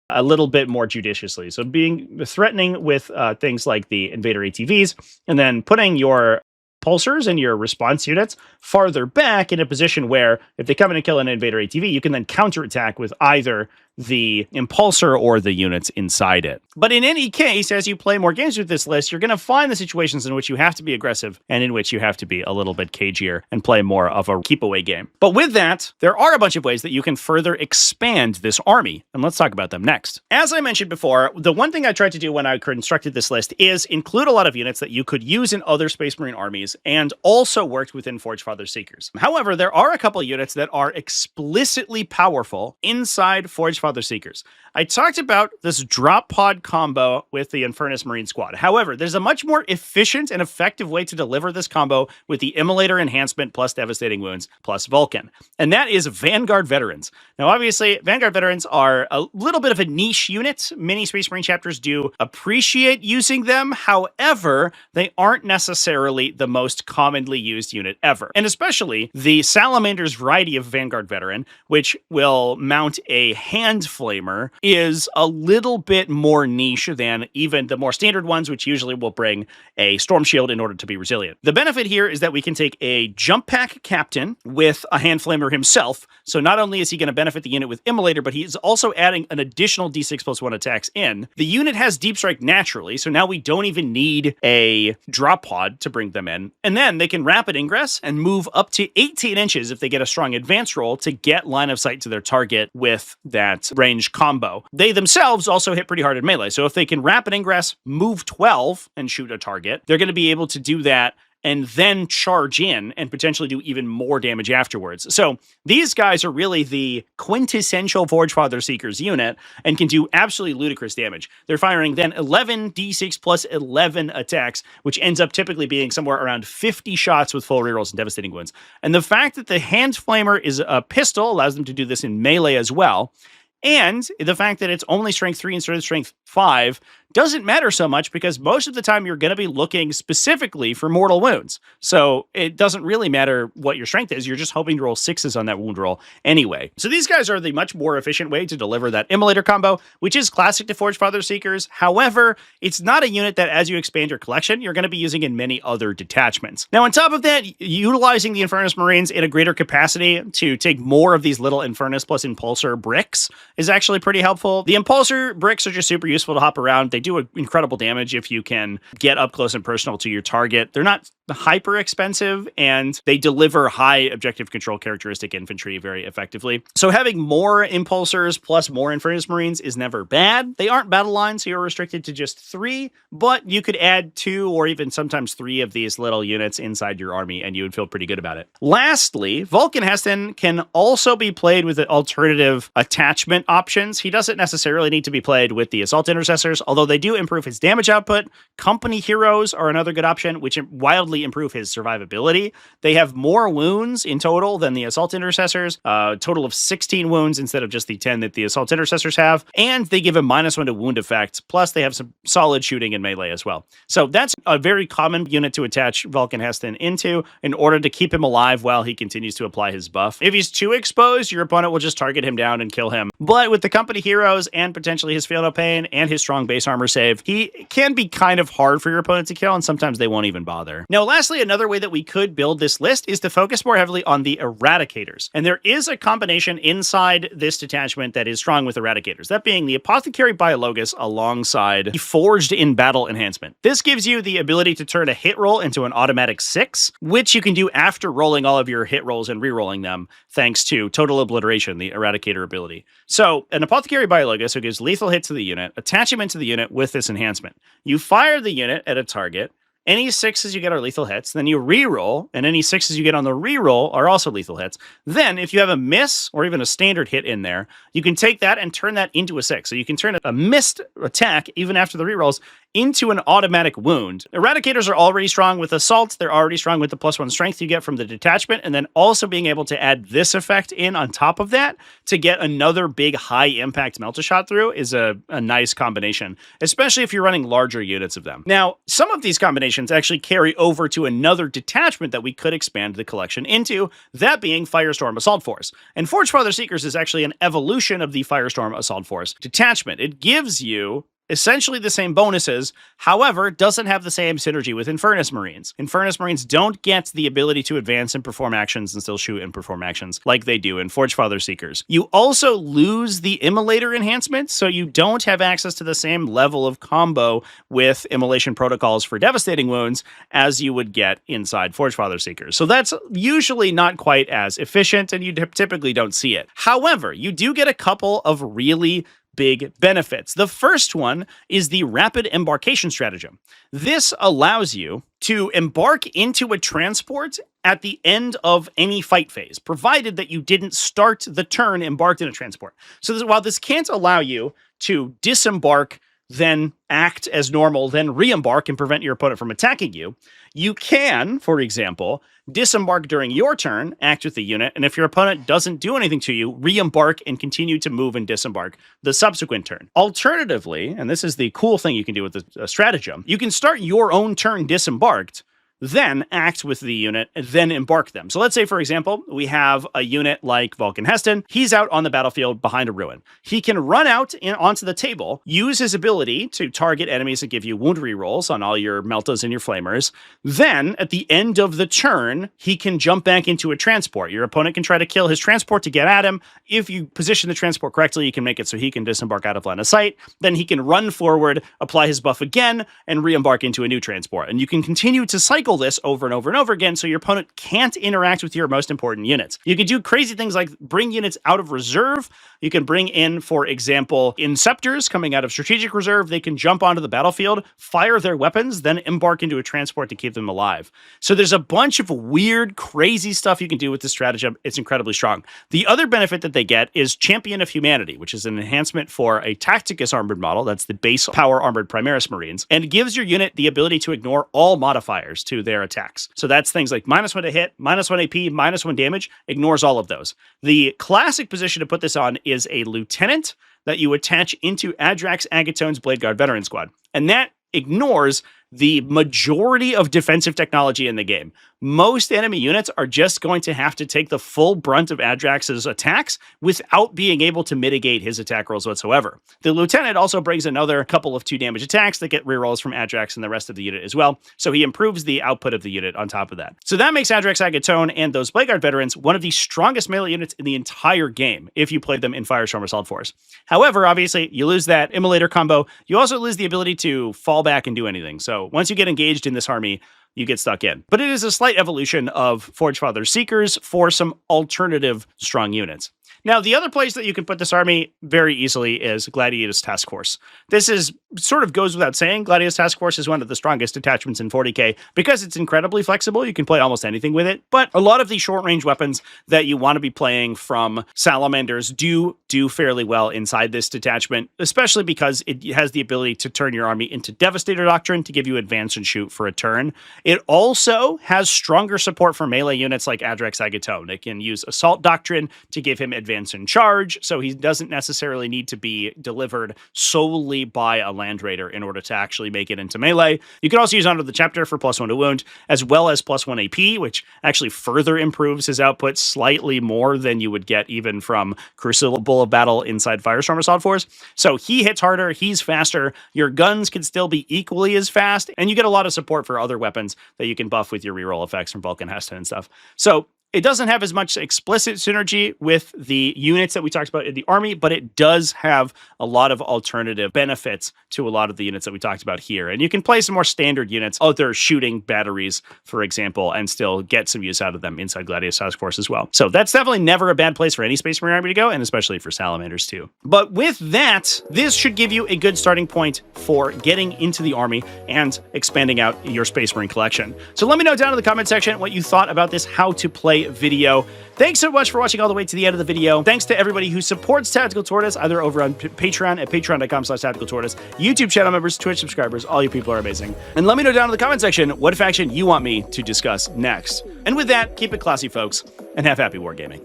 a little bit more judiciously. So being threatening with things like the Invader ATVs, and then putting your pulsers and your response units farther back in a position where if they come in and kill an Invader ATV, you can then counterattack with either the impulsor or the units inside it. But in any case, as you play more games with this list, you're going to find the situations in which you have to be aggressive and in which you have to be a little bit cagier and play more of a keep away game. But with that, there are a bunch of ways that you can further expand this army, and let's talk about them next. As I mentioned before, the one thing I tried to do when I constructed this list is include a lot of units that you could use in other Space Marine armies and also worked within Forgefather Seekers. However, there are a couple units that are explicitly powerful inside Forgefather Forgefather Seekers. I talked about this drop pod combo with the Infernus Marine Squad. However, there's a much more efficient and effective way to deliver this combo with the Immolator enhancement plus Devastating Wounds plus Vulcan, and that is Vanguard Veterans. Now, obviously, Vanguard Veterans are a little bit of a niche unit. Many Space Marine chapters do appreciate using them. However, they aren't necessarily the most commonly used unit ever. And especially the Salamanders variety of Vanguard Veteran, which will mount a hand flamer, is a little bit more niche than even the more standard ones, which usually will bring a Storm Shield in order to be resilient. The benefit here is that we can take a jump pack captain with a hand flamer himself. So not only is he going to benefit the unit with Immolator, but he's also adding an additional d6+1 attacks in. The unit has Deep Strike naturally, so now we don't even need a drop pod to bring them in. And then they can rapid ingress and move up to 18 inches if they get a strong advance roll to get line of sight to their target with that range combo. They themselves also hit pretty hard in melee, so if they can rapid ingress, move 12, and shoot a target, they're going to be able to do that and then charge in and potentially do even more damage afterwards. So these guys are really the quintessential Forgefather Seekers unit and can do absolutely ludicrous damage. They're firing then 11 d6 plus 11 attacks, which ends up typically being somewhere around 50 shots with full rerolls and Devastating Wounds. And the fact that the Hand Flamer is a pistol allows them to do this in melee as well. And the fact that it's only strength 3 instead of strength 5 doesn't matter so much because most of the time you're going to be looking specifically for mortal wounds. So it doesn't really matter what your strength is. You're just hoping to roll 6s on that wound roll anyway. So these guys are the much more efficient way to deliver that Immolator combo, which is classic to Forgefather Seekers. However, it's not a unit that as you expand your collection, you're going to be using in many other detachments. Now, on top of that, utilizing the Infernus Marines in a greater capacity to take more of these little Infernus plus Impulsor bricks is actually pretty helpful. The Impulsor bricks are just super useful to hop around. They do incredible damage if you can get up close and personal to your target. They're not hyper expensive, and they deliver high objective control characteristic infantry very effectively. So having more Impulsors plus more Infernus Marines is never bad. They aren't battle lines, so you're restricted to just 3, but you could add 2 or even sometimes 3 of these little units inside your army, and you would feel pretty good about it. Lastly, Vulcan Heston can also be played with alternative attachment options. He doesn't necessarily need to be played with the Assault Intercessors, although they do improve his damage output. Company Heroes are another good option, which wildly improve his survivability. They have more wounds in total than the Assault Intercessors, a total of 16 wounds instead of just the 10 that the Assault Intercessors have, and they give a -1 to wound effect, plus they have some solid shooting in melee as well. So that's a very common unit to attach Vulcan Heston into in order to keep him alive while he continues to apply his buff. If he's too exposed, your opponent will just target him down and kill him. But with the Company Heroes and potentially his Fail No Pain and his strong base armor save, he can be kind of hard for your opponent to kill, and sometimes they won't even bother. Now, lastly, another way that we could build this list is to focus more heavily on the Eradicators. And there is a combination inside this detachment that is strong with Eradicators, that being the Apothecary Biologus alongside the Forged in Battle enhancement. This gives you the ability to turn a hit roll into an automatic 6, which you can do after rolling all of your hit rolls and re-rolling them, thanks to Total Obliteration, the Eradicator ability. So, an Apothecary Biologus who gives lethal hit to the unit, attach him into the unit with this enhancement. You fire the unit at a target. Any 6s you get are lethal hits. Then you re-roll, and any 6s you get on the re-roll are also lethal hits. Then, if you have a miss or even a standard hit in there, you can take that and turn that into a 6. So you can turn a missed attack, even after the re-rolls, into an automatic wound. Eradicators are already strong with Assault. They're already strong with the +1 strength you get from the detachment, and then also being able to add this effect in on top of that to get another big high-impact melt-a-shot through is a nice combination, especially if you're running larger units of them. Now, some of these combinations actually carry over to another detachment that we could expand the collection into, that being Firestorm Assault Force. And Forgefather Seekers is actually an evolution of the Firestorm Assault Force detachment. It gives you essentially the same bonuses, however, doesn't have the same synergy with Infernus Marines. Infernus Marines don't get the ability to advance and perform actions and still shoot and perform actions like they do in Forgefather Seekers. You also lose the Immolator enhancement, so you don't have access to the same level of combo with Immolation protocols for Devastating Wounds as you would get inside Forgefather Seekers. So that's usually not quite as efficient, and you typically don't see it. However, you do get a couple of really big benefits. The first one is the rapid embarkation stratagem. This allows you to embark into a transport at the end of any fight phase, provided that you didn't start the turn embarked in a transport. So while this can't allow you to disembark, then act as normal, then re-embark and prevent your opponent from attacking you, you can, for example, disembark during your turn, act with the unit, and if your opponent doesn't do anything to you, re-embark and continue to move and disembark the subsequent turn. Alternatively, and this is the cool thing you can do with the stratagem, you can start your own turn disembarked, then act with the unit, and then embark them. So let's say, for example, we have a unit like Vulcan Heston. He's out on the battlefield behind a ruin. He can run out onto the table, use his ability to target enemies and give you wound rerolls on all your Meltas and your Flamers. Then, at the end of the turn, he can jump back into a transport. Your opponent can try to kill his transport to get at him. If you position the transport correctly, you can make it so he can disembark out of line of sight. Then he can run forward, apply his buff again, and re-embark into a new transport. And you can continue to cycle this over and over and over again, so your opponent can't interact with your most important units. You can do crazy things like bring units out of reserve. You can bring in, for example, Inceptors coming out of strategic reserve. They can jump onto the battlefield, fire their weapons, then embark into a transport to keep them alive. So there's a bunch of weird, crazy stuff you can do with this stratagem. It's incredibly strong. The other benefit that they get is Champion of Humanity, which is an enhancement for a Tacticus armored model. That's the base power armored Primaris Marines, and it gives your unit the ability to ignore all modifiers to their attacks. So that's things like -1 to hit, -1 AP, -1 damage, ignores all of those. The classic position to put this on is a lieutenant that you attach into Adrax Agatone's Blade Guard Veteran Squad. And that ignores the majority of defensive technology in the game. Most enemy units are just going to have to take the full brunt of Adrax's attacks without being able to mitigate his attack rolls whatsoever. The Lieutenant also brings another couple of 2 damage attacks that get rerolls from Adrax and the rest of the unit as well, so he improves the output of the unit on top of that. So that makes Adrax Agatone and those Blade Guard veterans one of the strongest melee units in the entire game if you played them in Firestorm Assault Force. However, obviously, you lose that Immolator combo. You also lose the ability to fall back and do anything. So once you get engaged in this army, you get stuck in. But it is a slight evolution of Forgefather Seekers for some alternative strong units. Now, the other place that you can put this army very easily is Gladiator's Task Force. This is sort of goes without saying. Gladiator's Task Force is one of the strongest detachments in 40k because it's incredibly flexible. You can play almost anything with it. But a lot of the short-range weapons that you want to be playing from Salamanders do fairly well inside this detachment, especially because it has the ability to turn your army into Devastator Doctrine to give you advance and shoot for a turn. It also has stronger support for melee units like Adrax Agatone. It can use Assault Doctrine to give him advance and charge, so he doesn't necessarily need to be delivered solely by a Land Raider in order to actually make it into melee. You can also use Honor of the Chapter for +1 to wound, as well as +1 AP, which actually further improves his output slightly more than you would get even from Crucible of Battle inside Firestorm Assault Force. So he hits harder, he's faster, your guns can still be equally as fast, and you get a lot of support for other weapons that you can buff with your reroll effects from Vulcan Heston and stuff. So it doesn't have as much explicit synergy with the units that we talked about in the army, but it does have a lot of alternative benefits to a lot of the units that we talked about here. And you can play some more standard units, other shooting batteries, for example, and still get some use out of them inside Gladiator's Task Force as well. So that's definitely never a bad place for any Space Marine army to go, and especially for Salamanders too. But with that, this should give you a good starting point for getting into the army and expanding out your Space Marine collection. So let me know down in the comment section what you thought about this how to play video. Thanks so much for watching all the way to the end of the video. Thanks to everybody who supports Tactical Tortoise, either over on Patreon at patreon.com/tacticaltortoise, YouTube channel members, Twitch subscribers. All you people are amazing. And let me know down in the comment section what faction you want me to discuss next. And with that, keep it classy, folks, and have happy wargaming.